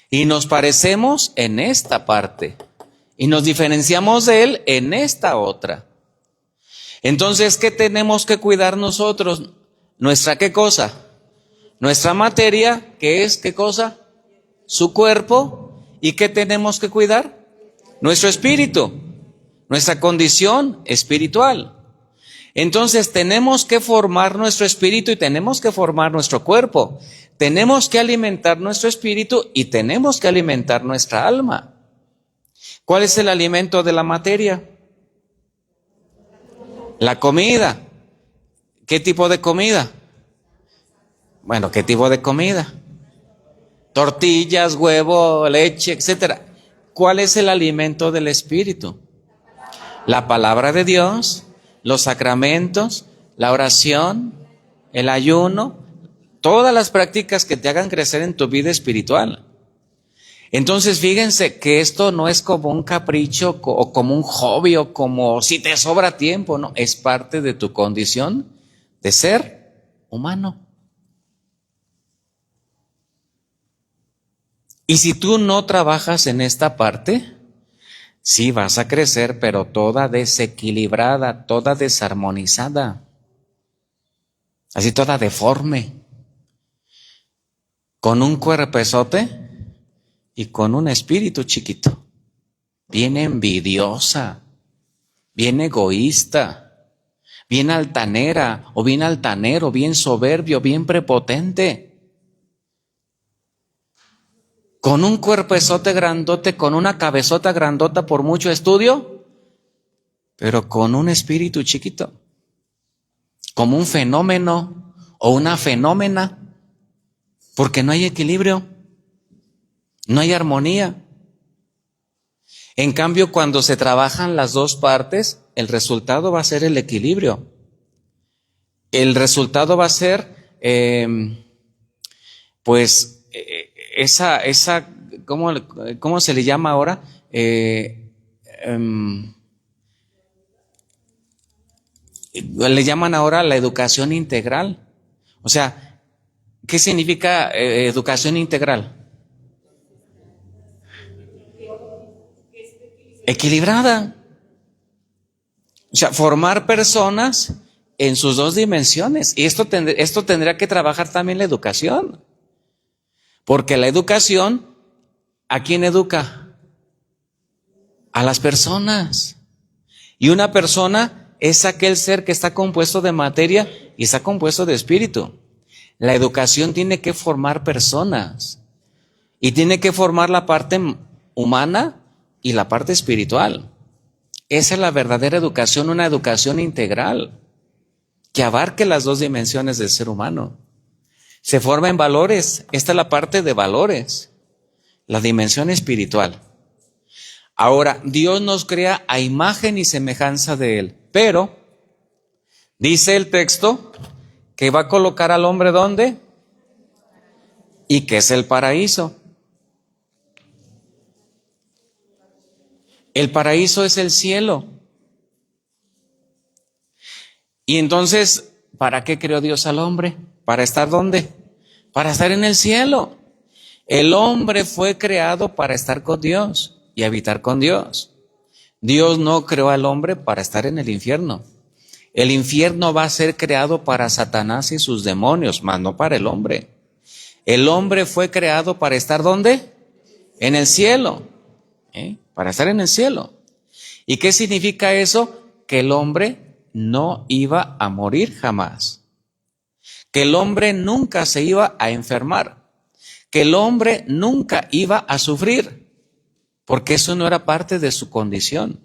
Y nos parecemos en esta parte. Y nos diferenciamos de Él en esta otra. Entonces, ¿qué tenemos que cuidar nosotros? ¿Nuestra qué cosa? Nuestra materia, ¿qué es? ¿Qué cosa? Su cuerpo. ¿Y qué tenemos que cuidar? Nuestro espíritu, nuestra condición espiritual. Entonces tenemos que formar nuestro espíritu y tenemos que formar nuestro cuerpo. Tenemos que alimentar nuestro espíritu y tenemos que alimentar nuestra alma. ¿Cuál es el alimento de la materia? La comida. ¿Qué tipo de comida? Bueno, ¿qué tipo de comida? Tortillas, huevo, leche, etcétera. ¿Cuál es el alimento del espíritu? La palabra de Dios, los sacramentos, la oración, el ayuno, todas las prácticas que te hagan crecer en tu vida espiritual. Entonces fíjense que esto no es como un capricho o como un hobby o como si te sobra tiempo, no, es parte de tu condición de ser humano. Y si tú no trabajas en esta parte, sí vas a crecer, pero toda desequilibrada, toda desarmonizada, así toda deforme, con un cuerpezote y con un espíritu chiquito, bien envidiosa, bien egoísta, bien altanera o bien altanero, bien soberbio, bien prepotente. Con un cuerpezote grandote, con una cabezota grandota por mucho estudio, pero con un espíritu chiquito, como un fenómeno o una fenómena, porque no hay equilibrio, no hay armonía. En cambio, cuando se trabajan las dos partes, el resultado va a ser el equilibrio. El resultado va a ser, esa ¿cómo se le llama ahora? Le llaman ahora la educación integral. O sea, ¿qué significa educación integral? Equilibrada. O sea, formar personas en sus dos dimensiones. Y esto tendría que trabajar también la educación. Porque la educación, ¿a quién educa? A las personas. Y una persona es aquel ser que está compuesto de materia y está compuesto de espíritu. La educación tiene que formar personas. Y tiene que formar la parte humana y la parte espiritual. Esa es la verdadera educación, una educación integral que abarque las dos dimensiones del ser humano. Se forma en valores. Esta es la parte de valores, la dimensión espiritual. Ahora, Dios nos crea a imagen y semejanza de Él, pero dice el texto que va a colocar al hombre ¿dónde? Y que es el paraíso. El paraíso es el cielo. Y entonces, ¿para qué creó Dios al hombre? ¿Para estar dónde? Para estar en el cielo. El hombre fue creado para estar con Dios y habitar con Dios. Dios no creó al hombre para estar en el infierno. El infierno va a ser creado para Satanás y sus demonios, mas no para el hombre. El hombre fue creado para estar ¿dónde? En el cielo. Para estar en el cielo. ¿Y qué significa eso? Que el hombre no iba a morir jamás. Que el hombre nunca se iba a enfermar. Que el hombre nunca iba a sufrir. Porque eso no era parte de su condición.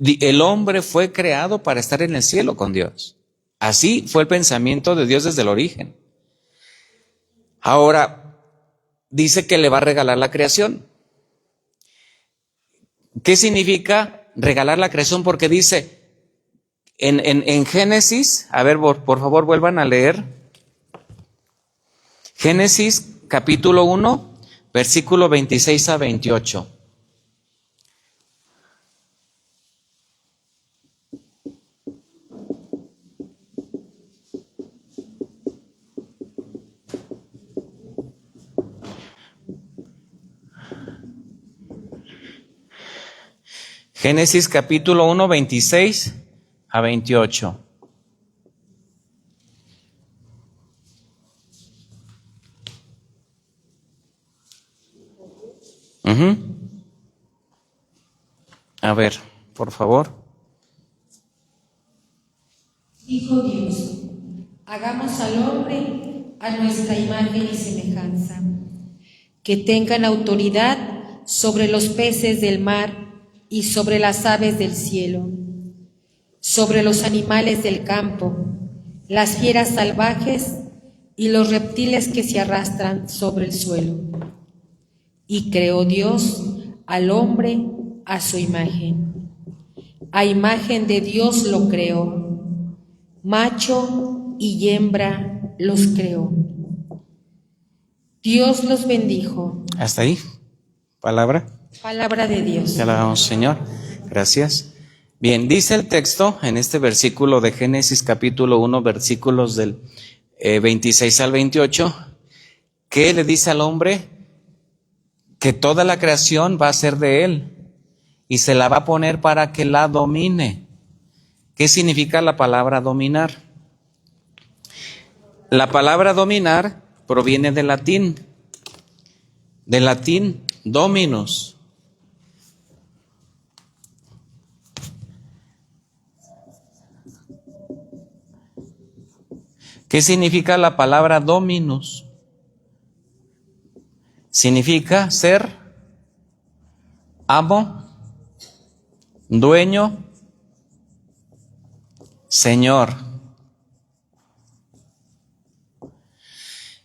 El hombre fue creado para estar en el cielo con Dios. Así fue el pensamiento de Dios desde el origen. Ahora, dice que le va a regalar la creación. ¿Qué significa regalar la creación? Porque dice en Génesis, a ver, por favor vuelvan a leer. Génesis capítulo 1, versículo 26 a 28. Génesis capítulo 1, 26 a 28. A ver, por favor. Dijo Dios, hagamos al hombre a nuestra imagen y semejanza, que tengan autoridad sobre los peces del mar y sobre las aves del cielo, sobre los animales del campo, las fieras salvajes y los reptiles que se arrastran sobre el suelo. Y creó Dios al hombre a su imagen. A imagen de Dios lo creó, macho y hembra los creó. Dios los bendijo. Hasta ahí. Palabra. Palabra de Dios. Te alabamos, Señor. Gracias. Bien, dice el texto en este versículo de Génesis capítulo 1, versículos del 26 al 28, que le dice al hombre que toda la creación va a ser de él y se la va a poner para que la domine. ¿Qué significa la palabra dominar? La palabra dominar proviene del latín dominus. ¿Qué significa la palabra dominus? Significa ser amo, dueño, señor.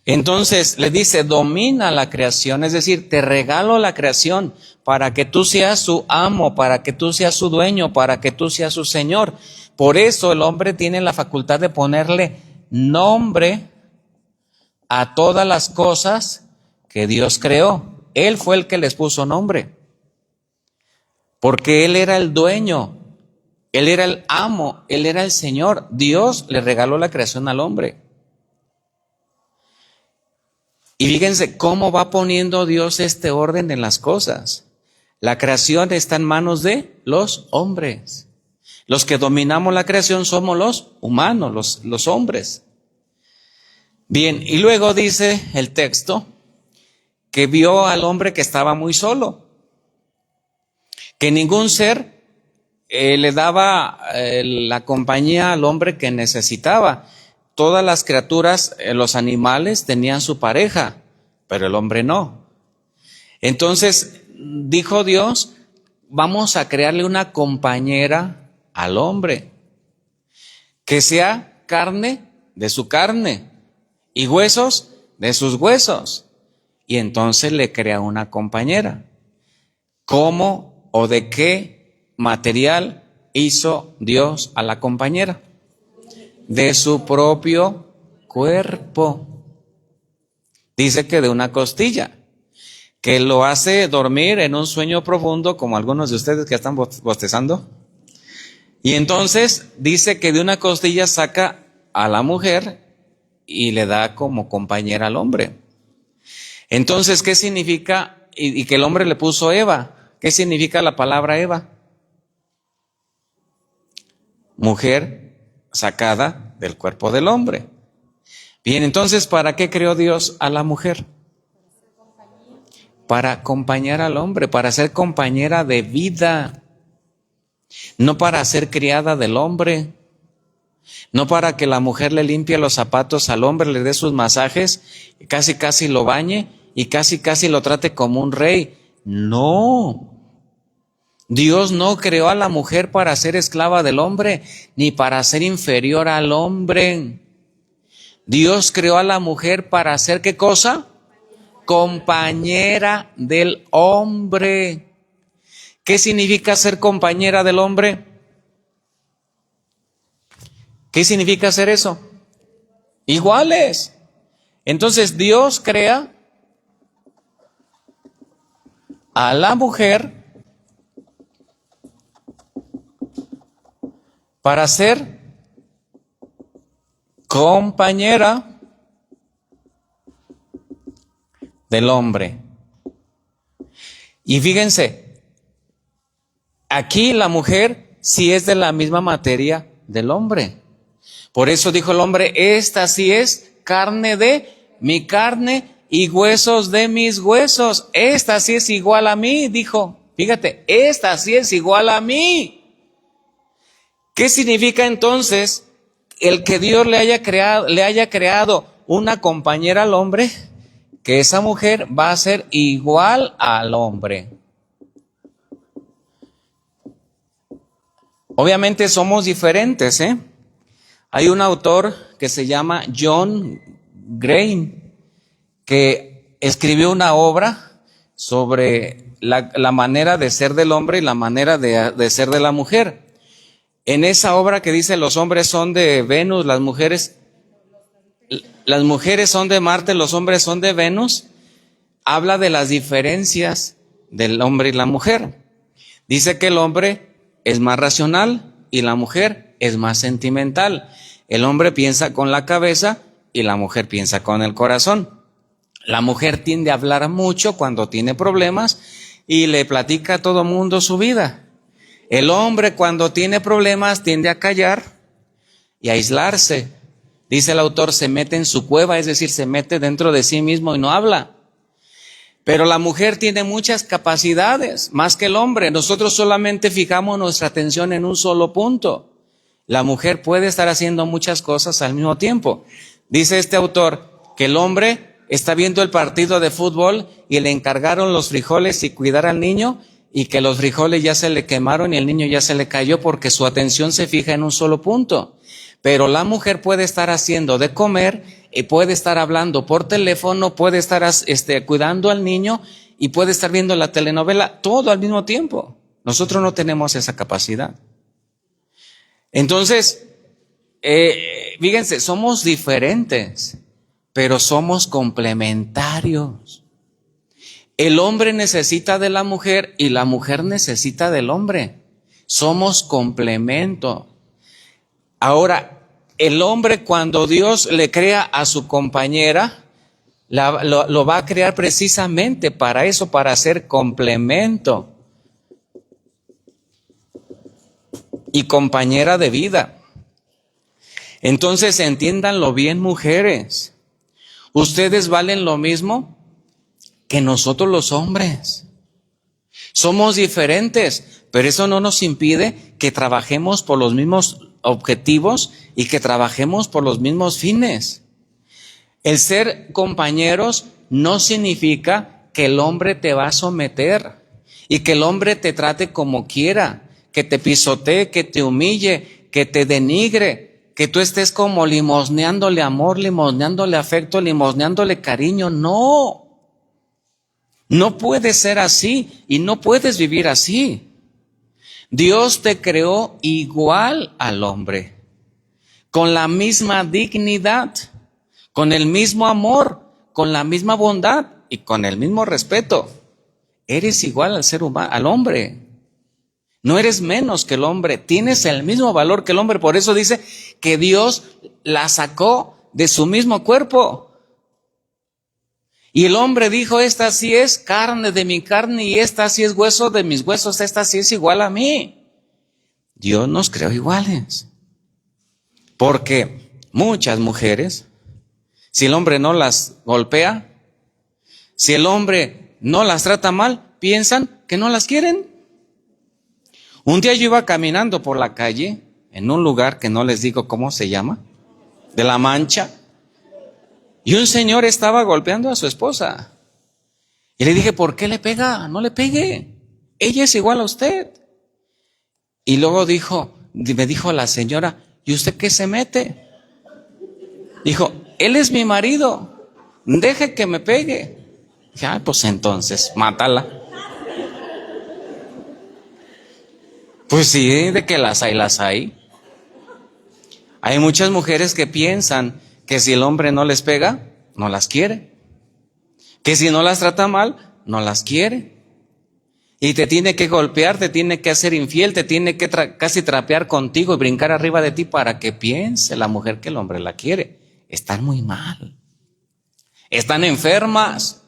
Entonces le dice, domina la creación, es decir, te regalo la creación para que tú seas su amo, para que tú seas su dueño, para que tú seas su señor. Por eso el hombre tiene la facultad de ponerle nombre a todas las cosas que Dios creó. Él fue el que les puso nombre, porque Él era el dueño, Él era el amo, Él era el Señor. Dios le regaló la creación al hombre. Y fíjense cómo va poniendo Dios este orden en las cosas. La creación está en manos de los hombres. Los que dominamos la creación somos los humanos, los hombres. Bien, y luego dice el texto que vio al hombre que estaba muy solo, que ningún ser le daba la compañía al hombre que necesitaba. Todas las criaturas, los animales tenían su pareja, pero el hombre no. Entonces dijo Dios, vamos a crearle una compañera al hombre, que sea carne de su carne y huesos de sus huesos. Y entonces le crea una compañera. ¿Cómo o de qué material hizo Dios a la compañera? De su propio cuerpo. Dice que de una costilla, que lo hace dormir en un sueño profundo, como algunos de ustedes que están bostezando. Y entonces dice que de una costilla saca a la mujer y le da como compañera al hombre. Entonces, ¿qué significa? Y que el hombre le puso Eva. ¿Qué significa la palabra Eva? Mujer sacada del cuerpo del hombre. Bien, entonces, ¿para qué creó Dios a la mujer? Para acompañar al hombre, para ser compañera de vida. No para ser criada del hombre. No para que la mujer le limpie los zapatos al hombre, le dé sus masajes, casi lo bañe y casi lo trate como un rey. No. Dios no creó a la mujer para ser esclava del hombre, ni para ser inferior al hombre. Dios creó a la mujer para ser ¿qué cosa? Compañera del hombre. ¿Qué significa ser compañera del hombre? ¿Qué significa hacer eso? Iguales. Entonces Dios crea a la mujer para ser compañera del hombre. Y fíjense, aquí la mujer sí es de la misma materia del hombre. Por eso dijo el hombre, esta sí es carne de mi carne y huesos de mis huesos. Esta sí es igual a mí, dijo. Fíjate, esta sí es igual a mí. ¿Qué significa entonces el que Dios le haya creado una compañera al hombre? Que esa mujer va a ser igual al hombre. Obviamente somos diferentes, ¿eh? Hay un autor que se llama John Gray, que escribió una obra sobre la manera de ser del hombre y la manera de ser de la mujer. En esa obra que dice los hombres son de Venus, las mujeres son de Marte, los hombres son de Venus, habla de las diferencias del hombre y la mujer. Dice que el hombre es más racional y la mujer es más sentimental. El hombre piensa con la cabeza y la mujer piensa con el corazón. La mujer tiende a hablar mucho cuando tiene problemas y le platica a todo mundo su vida. El hombre cuando tiene problemas tiende a callar y a aislarse. Dice el autor, se mete en su cueva, es decir, se mete dentro de sí mismo y no habla. Pero la mujer tiene muchas capacidades, más que el hombre. Nosotros solamente fijamos nuestra atención en un solo punto. La mujer puede estar haciendo muchas cosas al mismo tiempo. Dice este autor que el hombre está viendo el partido de fútbol y le encargaron los frijoles y cuidar al niño, y que los frijoles ya se le quemaron y el niño ya se le cayó porque su atención se fija en un solo punto. Pero la mujer puede estar haciendo de comer y puede estar hablando por teléfono, puede estar cuidando al niño y puede estar viendo la telenovela, todo al mismo tiempo. Nosotros no tenemos esa capacidad. Entonces, fíjense, somos diferentes, pero somos complementarios. El hombre necesita de la mujer y la mujer necesita del hombre. Somos complemento. Ahora, el hombre cuando Dios le crea a su compañera, lo va a crear precisamente para eso, para ser complemento. y compañera de vida. Entonces entiéndanlo bien, mujeres. Ustedes valen lo mismo que nosotros los hombres. Somos diferentes, pero eso no nos impide que trabajemos por los mismos objetivos y que trabajemos por los mismos fines. El ser compañeros no significa que el hombre te va a someter y que el hombre te trate como quiera, que te pisotee, que te humille, que te denigre, que tú estés como limosneándole amor, limosneándole afecto, limosneándole cariño. No, no puede ser así y no puedes vivir así. Dios te creó igual al hombre, con la misma dignidad, con el mismo amor, con la misma bondad y con el mismo respeto. Eres igual al ser humano, al hombre. No eres menos que el hombre, tienes el mismo valor que el hombre. Por eso dice que Dios la sacó de su mismo cuerpo. Y el hombre dijo, esta sí es carne de mi carne y esta sí es hueso de mis huesos, esta sí es igual a mí. Dios nos creó iguales. Porque muchas mujeres, si el hombre no las golpea, si el hombre no las trata mal, piensan que no las quieren. Un día yo iba caminando por la calle, en un lugar que no les digo cómo se llama, de La Mancha, y un señor estaba golpeando a su esposa. Y le dije, ¿por qué le pega? No le pegue. Ella es igual a usted. Y luego me dijo la señora, ¿y usted qué se mete? Dijo, él es mi marido, deje que me pegue. Dije, pues entonces, mátala. Pues sí, de que las hay, las hay. Hay muchas mujeres que piensan que si el hombre no les pega, no las quiere. Que si no las trata mal, no las quiere. Y te tiene que golpear, te tiene que hacer infiel, te tiene que casi trapear contigo y brincar arriba de ti para que piense la mujer que el hombre la quiere. Están muy mal. Están enfermas.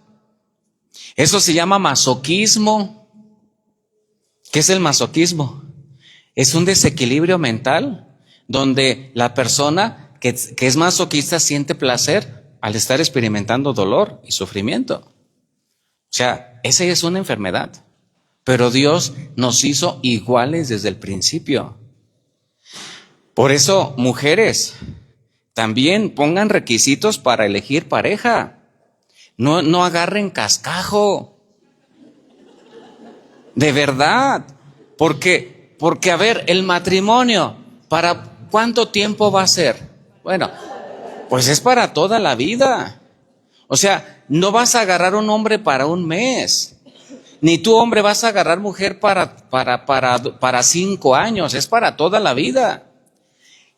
Eso se llama masoquismo. ¿Qué es el masoquismo? Es un desequilibrio mental donde la persona que es masoquista siente placer al estar experimentando dolor y sufrimiento. O sea, esa es una enfermedad. Pero Dios nos hizo iguales desde el principio. Por eso, mujeres, también pongan requisitos para elegir pareja. No agarren cascajo. De verdad. Porque, a ver, el matrimonio, ¿para cuánto tiempo va a ser? Bueno, pues es para toda la vida. O sea, no vas a agarrar un hombre para un mes. Ni tú, hombre, vas a agarrar mujer para 5 años. Es para toda la vida.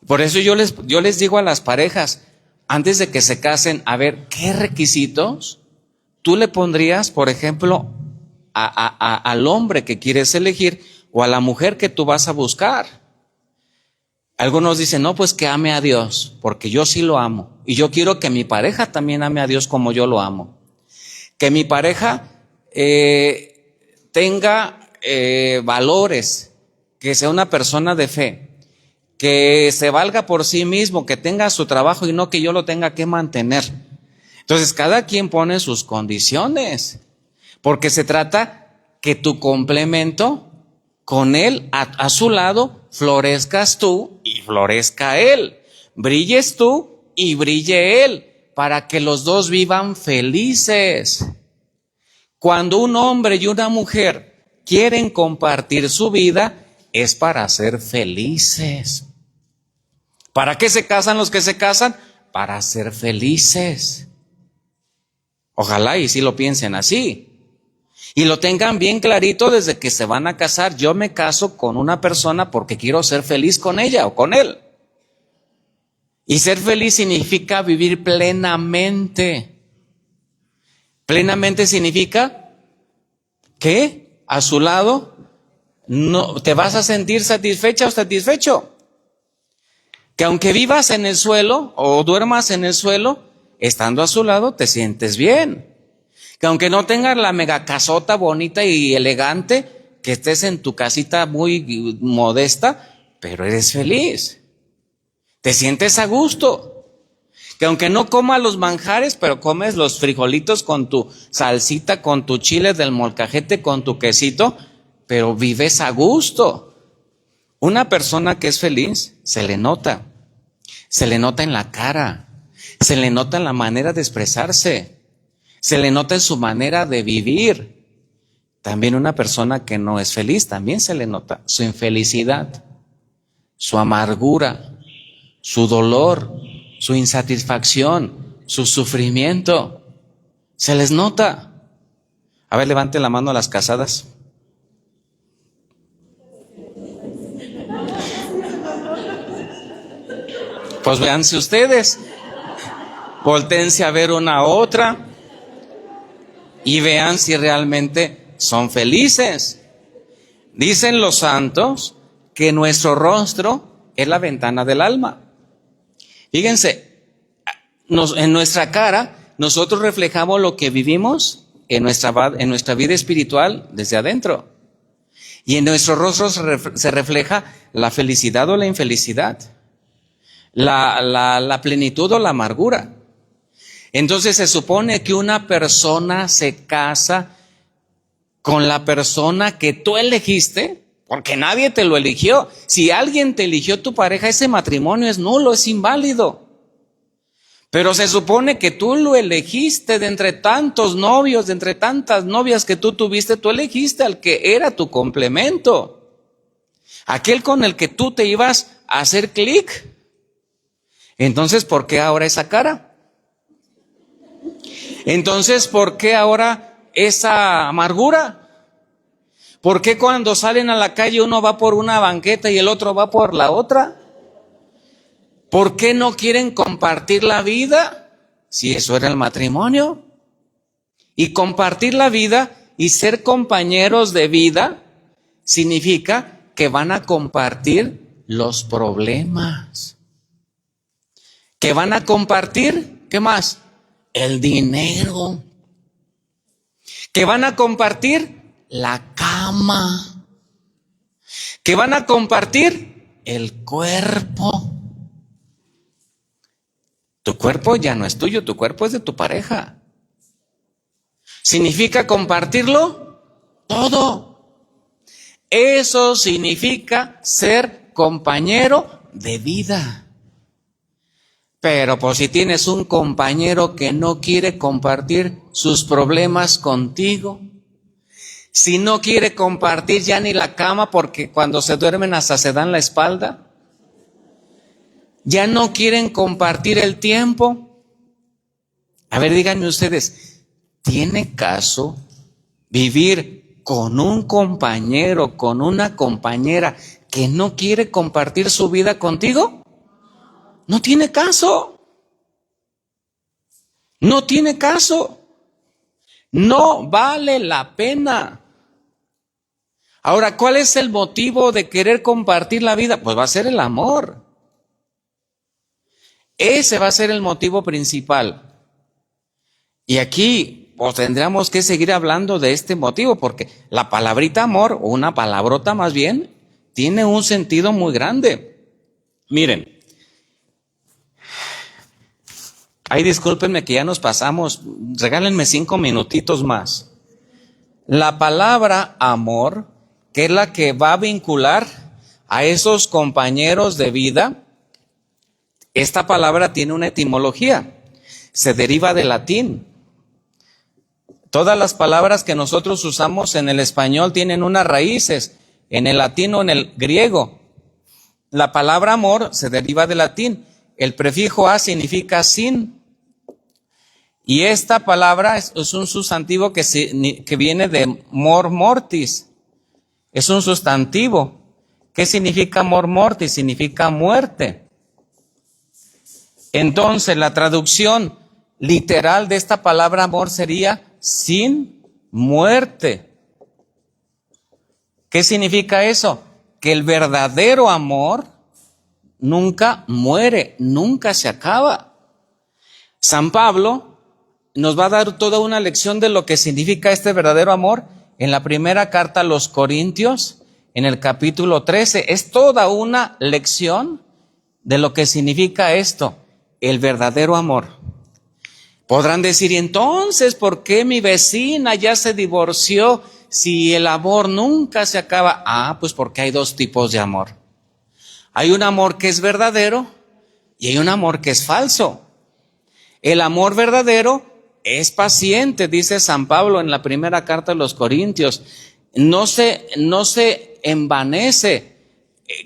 Por eso yo les digo a las parejas, antes de que se casen, a ver, ¿qué requisitos tú le pondrías, por ejemplo, al hombre que quieres elegir o a la mujer que tú vas a buscar? Algunos dicen, no, pues que ame a Dios, porque yo sí lo amo. Y yo quiero que mi pareja también ame a Dios como yo lo amo. Que mi pareja tenga valores, que sea una persona de fe, que se valga por sí mismo, que tenga su trabajo y no que yo lo tenga que mantener. Entonces, cada quien pone sus condiciones, porque se trata que tu complemento con él, a su lado, florezcas tú y florezca él. Brilles tú y brille él, para que los dos vivan felices. Cuando un hombre y una mujer quieren compartir su vida, es para ser felices. ¿Para qué se casan los que se casan? Para ser felices. Ojalá y sí lo piensen así. Y lo tengan bien clarito desde que se van a casar. Yo me caso con una persona porque quiero ser feliz con ella o con él. Y ser feliz significa vivir plenamente. Plenamente significa que a su lado no te vas a sentir satisfecha o satisfecho. Que aunque vivas en el suelo o duermas en el suelo, estando a su lado te sientes bien. Que aunque no tengas la mega casota bonita y elegante, que estés en tu casita muy modesta, pero eres feliz. Te sientes a gusto. Que aunque no comas los manjares, pero comes los frijolitos con tu salsita, con tu chile del molcajete, con tu quesito, pero vives a gusto. Una persona que es feliz se le nota en la cara, se le nota en la manera de expresarse, se le nota en su manera de vivir. También una persona que no es feliz, también se le nota su infelicidad, su amargura, su dolor, su insatisfacción, su sufrimiento. Se les nota. A ver, levanten la mano a las casadas. Pues véanse ustedes. Voltéense a ver una a otra y vean si realmente son felices. Dicen los santos que nuestro rostro es la ventana del alma. Fíjense, en nuestra cara nosotros reflejamos lo que vivimos en nuestra vida espiritual desde adentro. Y en nuestro rostro se refleja la felicidad o la infelicidad, la plenitud o la amargura. Entonces se supone que una persona se casa con la persona que tú elegiste, porque nadie te lo eligió. Si alguien te eligió tu pareja, ese matrimonio es nulo, es inválido. Pero se supone que tú lo elegiste de entre tantos novios, de entre tantas novias que tú tuviste, tú elegiste al que era tu complemento. Aquel con el que tú te ibas a hacer clic. Entonces, ¿por qué ahora esa cara? Entonces, ¿por qué ahora esa amargura? ¿Por qué cuando salen a la calle uno va por una banqueta y el otro va por la otra? ¿Por qué no quieren compartir la vida? Si eso era el matrimonio. Y compartir la vida y ser compañeros de vida significa que van a compartir los problemas. Que van a compartir, ¿qué más? El dinero. Que van a compartir la cama. Que van a compartir el cuerpo. Tu cuerpo ya no es tuyo, tu cuerpo es de tu pareja. ¿Significa compartirlo? Todo. Eso significa ser compañero de vida. Pero pues si tienes un compañero que no quiere compartir sus problemas contigo, si no quiere compartir ya ni la cama porque cuando se duermen hasta se dan la espalda, ya no quieren compartir el tiempo. A ver, díganme ustedes, ¿tiene caso vivir con un compañero, con una compañera que no quiere compartir su vida contigo? No tiene caso. No tiene caso. No vale la pena. Ahora, ¿cuál es el motivo de querer compartir la vida? Pues va a ser el amor. Ese va a ser el motivo principal. Y aquí pues tendríamos que seguir hablando de este motivo, porque la palabrita amor, o una palabrota más bien, tiene un sentido muy grande. Miren, ay, discúlpenme que ya nos pasamos, regálenme 5 minutitos más. La palabra amor, que es la que va a vincular a esos compañeros de vida, esta palabra tiene una etimología, se deriva del latín. Todas las palabras que nosotros usamos en el español tienen unas raíces, en el latín o en el griego. La palabra amor se deriva del latín, el prefijo a significa sin, y esta palabra es un sustantivo que viene de mor mortis, es un sustantivo. ¿Qué significa mor mortis? Significa muerte. Entonces, la traducción literal de esta palabra amor sería sin muerte. ¿Qué significa eso? Que el verdadero amor nunca muere, nunca se acaba. San Pablo nos va a dar toda una lección de lo que significa este verdadero amor en la primera carta a los Corintios, en el capítulo 13. Es toda una lección de lo que significa esto, el verdadero amor. Podrán decir, ¿y entonces por qué mi vecina ya se divorció si el amor nunca se acaba? Ah, pues porque hay dos tipos de amor. Hay un amor que es verdadero y hay un amor que es falso. El amor verdadero es paciente, dice San Pablo en la primera carta de los Corintios. No se envanece,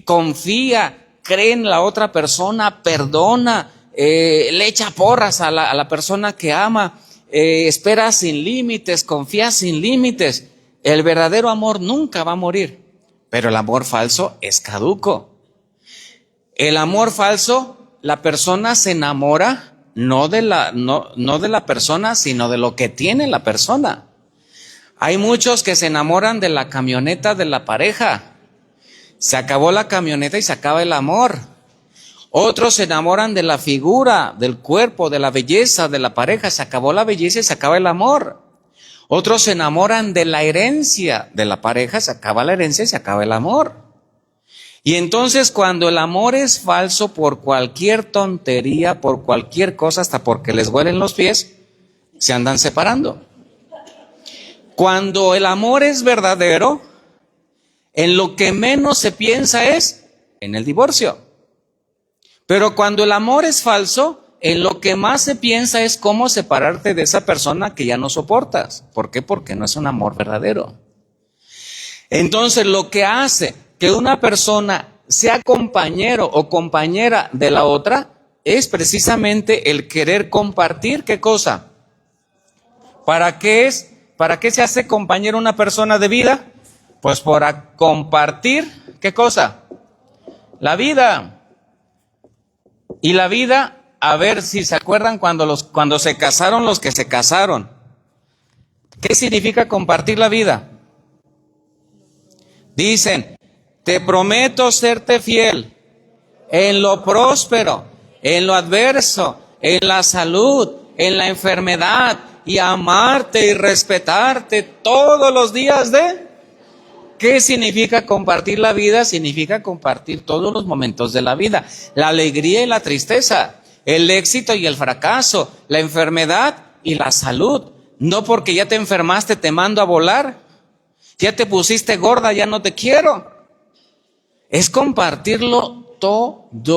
confía, cree en la otra persona, perdona, le echa porras a la persona que ama, espera sin límites, confía sin límites. El verdadero amor nunca va a morir, pero el amor falso es caduco. El amor falso, la persona se enamora no de la persona, sino de lo que tiene la persona. Hay muchos que se enamoran de la camioneta de la pareja. Se acabó la camioneta y se acaba el amor. Otros se enamoran de la figura, del cuerpo, de la belleza de la pareja. Se acabó la belleza y se acaba el amor. Otros se enamoran de la herencia de la pareja. Se acaba la herencia y se acaba el amor. Y entonces cuando el amor es falso por cualquier tontería, por cualquier cosa, hasta porque les huelen los pies, se andan separando. Cuando el amor es verdadero, en lo que menos se piensa es en el divorcio. Pero cuando el amor es falso, en lo que más se piensa es cómo separarte de esa persona que ya no soportas. ¿Por qué? Porque no es un amor verdadero. Entonces, lo que hace que una persona sea compañero o compañera de la otra es precisamente el querer compartir. ¿Qué cosa? ¿Para qué se hace compañero una persona de vida? Pues para compartir, ¿qué cosa? La vida. Y la vida, a ver si se acuerdan cuando se casaron los que se casaron. ¿Qué significa compartir la vida? Dicen, te prometo serte fiel en lo próspero, en lo adverso, en la salud, en la enfermedad, y amarte y respetarte todos los días de... ¿Qué significa compartir la vida? Significa compartir todos los momentos de la vida, la alegría y la tristeza, el éxito y el fracaso, la enfermedad y la salud. No porque ya te enfermaste te mando a volar, ya te pusiste gorda, ya no te quiero. Es compartirlo todo.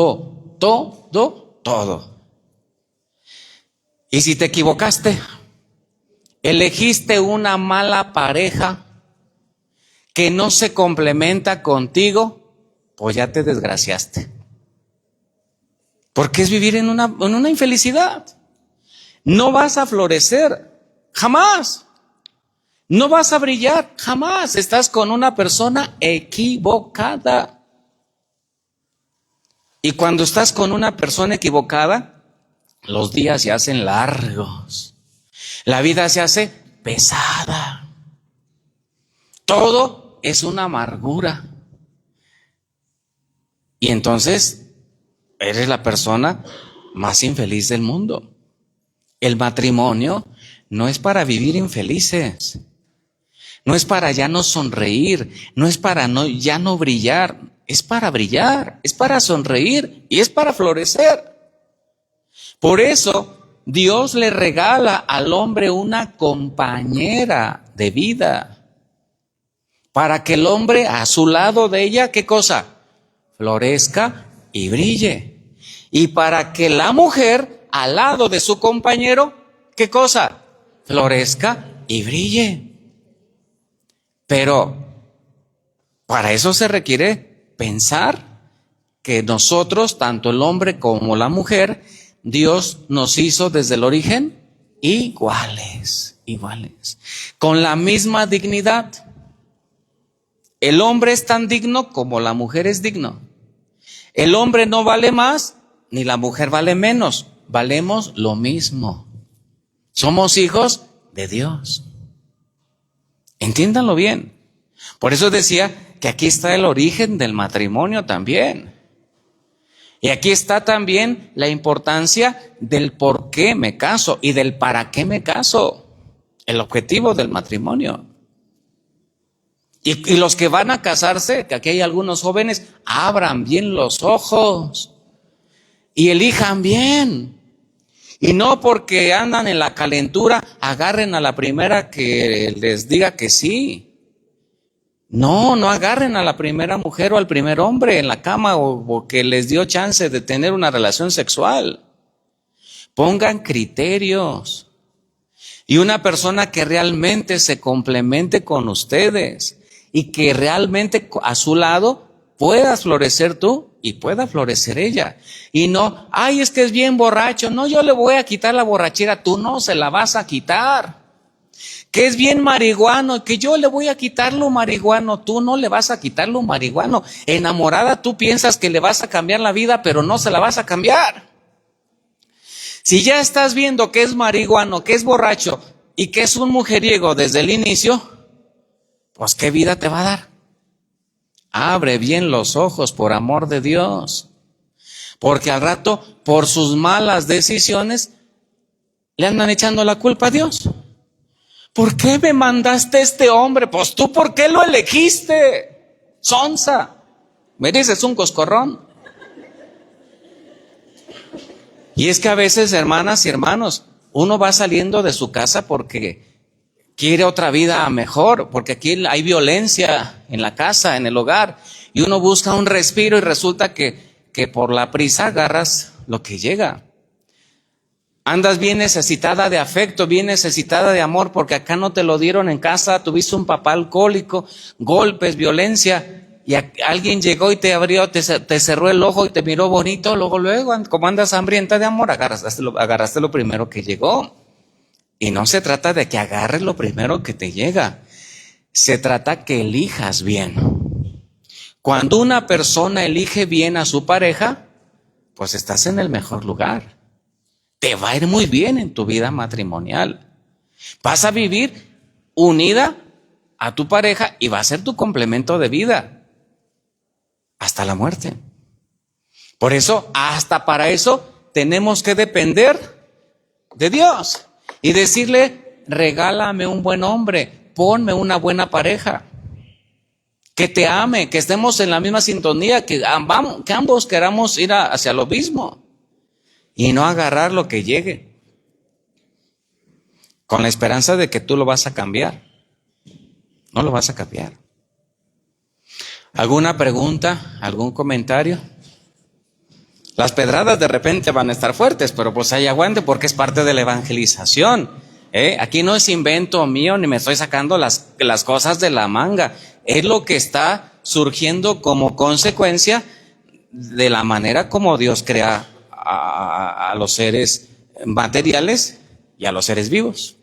Y si te equivocaste, elegiste una mala pareja que no se complementa contigo, pues ya te desgraciaste. Porque es vivir en una infelicidad. No vas a florecer, jamás. No vas a brillar, jamás. Estás con una persona equivocada. Y cuando estás con una persona equivocada, los días se hacen largos. La vida se hace pesada. Todo es una amargura. Y entonces eres la persona más infeliz del mundo. El matrimonio no es para vivir infelices. No es para ya no sonreír. No es para ya no brillar. Es para brillar. Es para sonreír. Y es para florecer. Por eso Dios le regala al hombre una compañera de vida. Para que el hombre a su lado de ella, ¿qué cosa? Florezca y brille. Y para que la mujer al lado de su compañero, ¿qué cosa? Florezca y brille. Pero para eso se requiere pensar que nosotros, tanto el hombre como la mujer, Dios nos hizo desde el origen iguales, con la misma dignidad. El hombre es tan digno como la mujer es digno. El hombre no vale más, ni la mujer vale menos. Valemos lo mismo. Somos hijos de Dios. Entiéndanlo bien. Por eso decía que aquí está el origen del matrimonio también. Y aquí está también la importancia del por qué me caso y del para qué me caso. El objetivo del matrimonio. Y los que van a casarse, que aquí hay algunos jóvenes, abran bien los ojos y elijan bien. Y no porque andan en la calentura, agarren a la primera que les diga que sí. No, no agarren a la primera mujer o al primer hombre en la cama o que les dio chance de tener una relación sexual. Pongan criterios. Y una persona que realmente se complemente con ustedes y que realmente a su lado puedas florecer tú y pueda florecer ella. Y no, ay, es que es bien borracho. No, yo le voy a quitar la borrachera, tú no se la vas a quitar. Que es bien marihuano, que yo le voy a quitar lo marihuano, tú no le vas a quitar lo marihuano. Enamorada, tú piensas que le vas a cambiar la vida, pero no se la vas a cambiar. Si ya estás viendo que es marihuano, que es borracho y que es un mujeriego desde el inicio, pues ¿qué vida te va a dar? Abre bien los ojos, por amor de Dios. Porque al rato, por sus malas decisiones, le andan echando la culpa a Dios. ¿Por qué me mandaste este hombre? Pues tú, ¿por qué lo elegiste? Sonsa. Me dices un coscorrón. Y es que a veces, hermanas y hermanos, uno va saliendo de su casa porque quiere otra vida mejor, porque aquí hay violencia en la casa, en el hogar, y uno busca un respiro y resulta que por la prisa agarras lo que llega. Andas bien necesitada de afecto, bien necesitada de amor, porque acá no te lo dieron en casa, tuviste un papá alcohólico, golpes, violencia, y alguien llegó y te abrió, te cerró el ojo y te miró bonito, luego, como andas hambrienta de amor, agarraste lo primero que llegó. Y no se trata de que agarres lo primero que te llega, se trata que elijas bien. Cuando una persona elige bien a su pareja, pues estás en el mejor lugar. Te va a ir muy bien en tu vida matrimonial. Vas a vivir unida a tu pareja y va a ser tu complemento de vida hasta la muerte. Por eso, hasta para eso, tenemos que depender de Dios y decirle, regálame un buen hombre, ponme una buena pareja, que te ame, que estemos en la misma sintonía, que ambos queramos ir hacia lo mismo. Y no agarrar lo que llegue, con la esperanza de que tú lo vas a cambiar. No lo vas a cambiar. ¿Alguna pregunta? ¿Algún comentario? Las pedradas de repente van a estar fuertes, pero pues ahí aguante porque es parte de la evangelización. Aquí no es invento mío ni me estoy sacando las cosas de la manga. Es lo que está surgiendo como consecuencia de la manera como Dios crea a los seres materiales y a los seres vivos.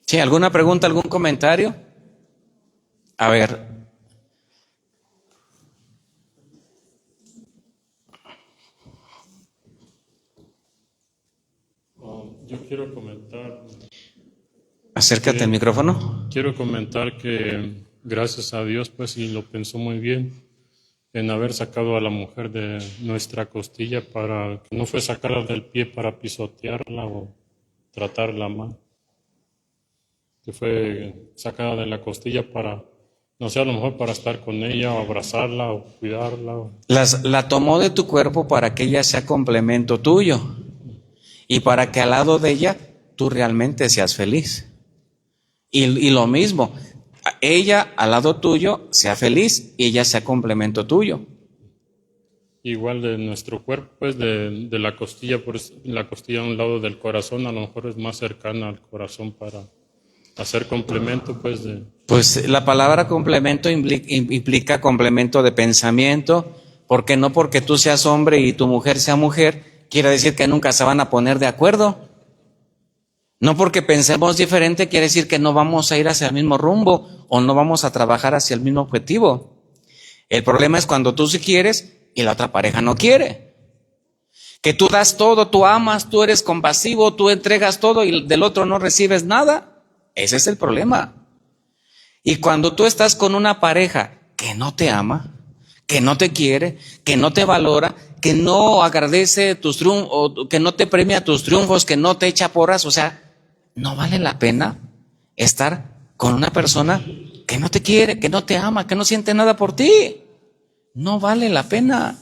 ¿Sí? ¿Alguna pregunta, algún comentario? A ver. Yo quiero comentar. Acércate al micrófono. Quiero comentar que gracias a Dios, pues, y lo pensó muy bien en haber sacado a la mujer de nuestra costilla para que no fue sacarla del pie para pisotearla o tratarla mal, que fue sacada de la costilla para, no sé, a lo mejor para estar con ella o abrazarla o cuidarla. La tomó de tu cuerpo para que ella sea complemento tuyo y para que al lado de ella tú realmente seas feliz. Y lo mismo, ella al lado tuyo sea feliz y ella sea complemento tuyo. Igual de nuestro cuerpo, pues de la costilla, la costilla a un lado del corazón, a lo mejor es más cercana al corazón para hacer complemento, pues de... Pues la palabra complemento implica complemento de pensamiento, porque no porque tú seas hombre y tu mujer sea mujer, quiere decir que nunca se van a poner de acuerdo. No porque pensemos diferente quiere decir que no vamos a ir hacia el mismo rumbo o no vamos a trabajar hacia el mismo objetivo. El problema es cuando tú sí quieres y la otra pareja no quiere. Que tú das todo, tú amas, tú eres compasivo, tú entregas todo y del otro no recibes nada. Ese es el problema. Y cuando tú estás con una pareja que no te ama, que no te quiere, que no te valora, que no agradece tus triunfos, que no te premia tus triunfos, que no te echa porras, o sea, no vale la pena estar con una persona que no te quiere, que no te ama, que no siente nada por ti. No vale la pena.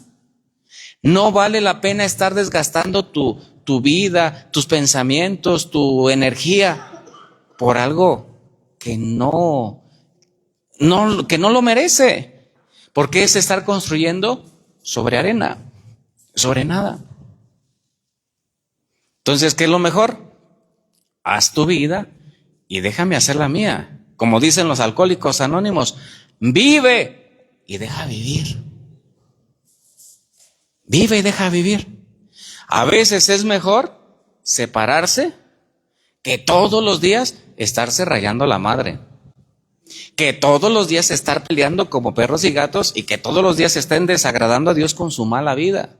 No vale la pena estar desgastando tu vida, tus pensamientos, tu energía por algo que no lo merece. Porque es estar construyendo sobre arena, sobre nada. Entonces, ¿qué es lo mejor? Haz tu vida y déjame hacer la mía. Como dicen los alcohólicos anónimos, vive y deja vivir. Vive y deja vivir. A veces es mejor separarse que todos los días estarse rayando la madre. Que todos los días estar peleando como perros y gatos y que todos los días estén desagradando a Dios con su mala vida.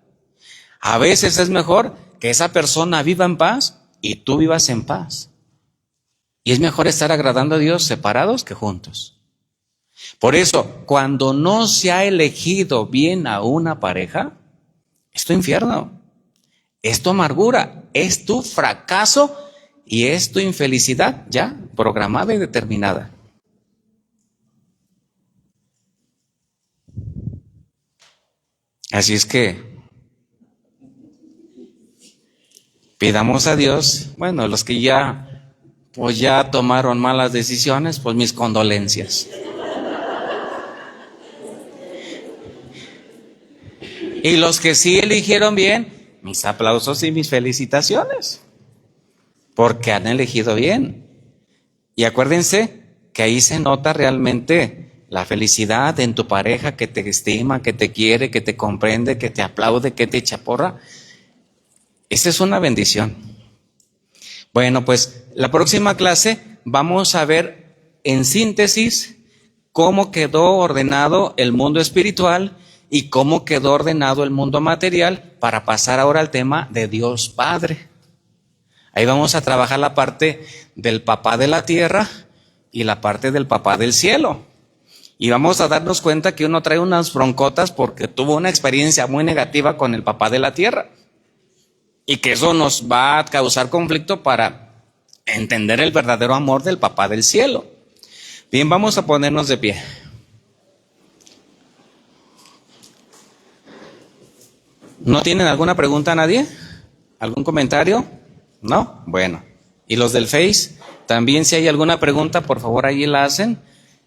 A veces es mejor que esa persona viva en paz y tú vivas en paz. Y es mejor estar agradando a Dios separados que juntos. Por eso, cuando no se ha elegido bien a una pareja, es tu infierno, es tu amargura, es tu fracaso y es tu infelicidad ya programada y determinada. Así es que pidamos a Dios, bueno, los que ya tomaron malas decisiones, pues mis condolencias. Y los que sí eligieron bien, mis aplausos y mis felicitaciones, porque han elegido bien. Y acuérdense que ahí se nota realmente la felicidad en tu pareja que te estima, que te quiere, que te comprende, que te aplaude, que te echa porra. Esa es una bendición. Bueno, pues la próxima clase vamos a ver en síntesis cómo quedó ordenado el mundo espiritual y cómo quedó ordenado el mundo material para pasar ahora al tema de Dios Padre. Ahí vamos a trabajar la parte del papá de la tierra y la parte del papá del cielo. Y vamos a darnos cuenta que uno trae unas broncotas porque tuvo una experiencia muy negativa con el papá de la tierra. Y que eso nos va a causar conflicto para entender el verdadero amor del papá del cielo. Bien, vamos a ponernos de pie. ¿No tienen alguna pregunta nadie? ¿Algún comentario? ¿No? Bueno. ¿Y los del Face? También si hay alguna pregunta, por favor ahí la hacen.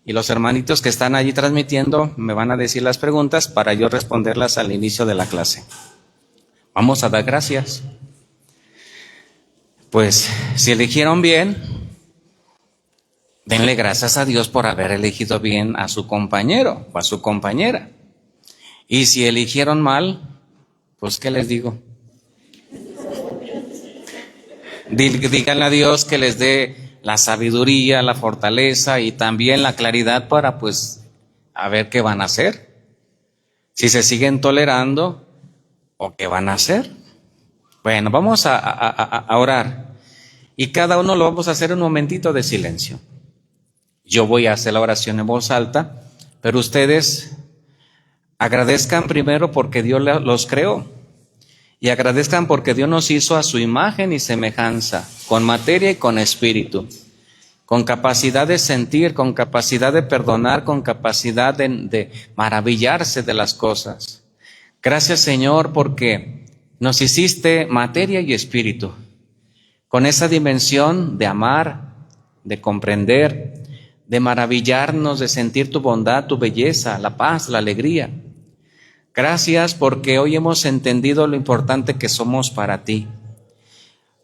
Y los hermanitos que están allí transmitiendo me van a decir las preguntas para yo responderlas al inicio de la clase. Vamos a dar gracias. Pues si eligieron bien, denle gracias a Dios por haber elegido bien a su compañero o a su compañera. Y si eligieron mal, pues ¿qué les digo? Díganle a Dios que les dé la sabiduría, la fortaleza y también la claridad para pues a ver qué van a hacer. Si se siguen tolerando o qué van a hacer. Bueno, vamos a orar y cada uno lo vamos a hacer en un momentito de silencio. Yo voy a hacer la oración en voz alta, pero ustedes agradezcan primero porque Dios los creó y agradezcan porque Dios nos hizo a su imagen y semejanza, con materia y con espíritu, con capacidad de sentir, con capacidad de perdonar, con capacidad de maravillarse de las cosas. Gracias, Señor, porque nos hiciste materia y espíritu, con esa dimensión de amar, de comprender, de maravillarnos, de sentir tu bondad, tu belleza, la paz, la alegría. Gracias porque hoy hemos entendido lo importante que somos para ti.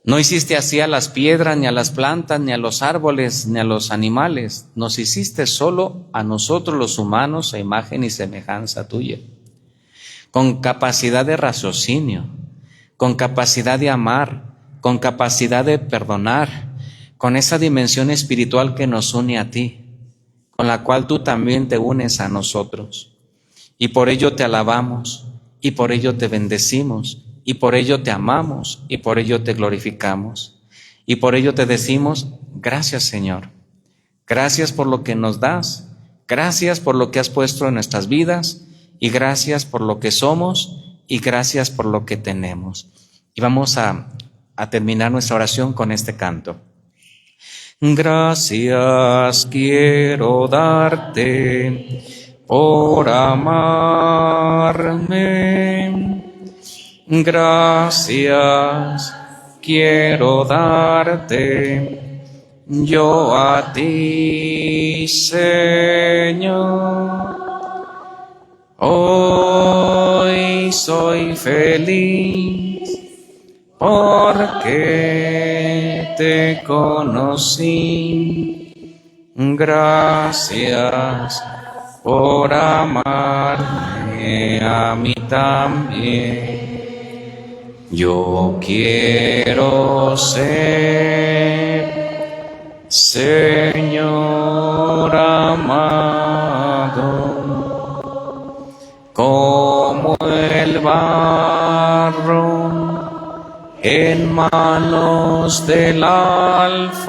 No hiciste así a las piedras, ni a las plantas, ni a los árboles, ni a los animales. Nos hiciste solo a nosotros los humanos a imagen y semejanza tuya. Con capacidad de raciocinio, con capacidad de amar, con capacidad de perdonar, con esa dimensión espiritual que nos une a ti, con la cual tú también te unes a nosotros. Y por ello te alabamos, y por ello te bendecimos, y por ello te amamos, y por ello te glorificamos. Y por ello te decimos, gracias Señor, gracias por lo que nos das, gracias por lo que has puesto en nuestras vidas, y gracias por lo que somos, y gracias por lo que tenemos. Y vamos a terminar nuestra oración con este canto. Gracias quiero darte por amarme. Gracias quiero darte yo a ti, Señor. Hoy soy feliz porque te conocí. Gracias por amarme a mí también. Yo quiero ser, Señor amado, como el barro en manos del alfarero.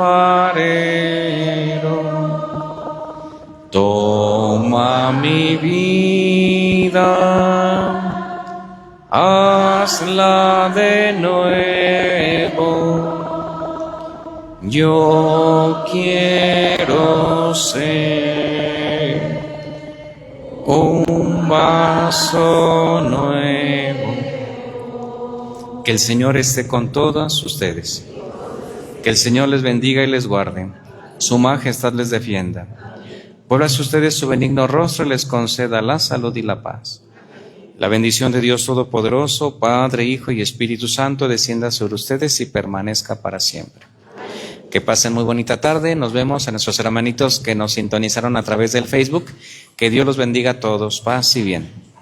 Toma mi vida, hazla de nuevo. Yo quiero ser un vaso nuevo. Que el Señor esté con todos ustedes. Que el Señor les bendiga y les guarde. Su majestad les defienda. Vuelvas ustedes su benigno rostro y les conceda la salud y la paz. La bendición de Dios Todopoderoso, Padre, Hijo y Espíritu Santo, descienda sobre ustedes y permanezca para siempre. Que pasen muy bonita tarde. Nos vemos a nuestros hermanitos que nos sintonizaron a través del Facebook. Que Dios los bendiga a todos. Paz y bien.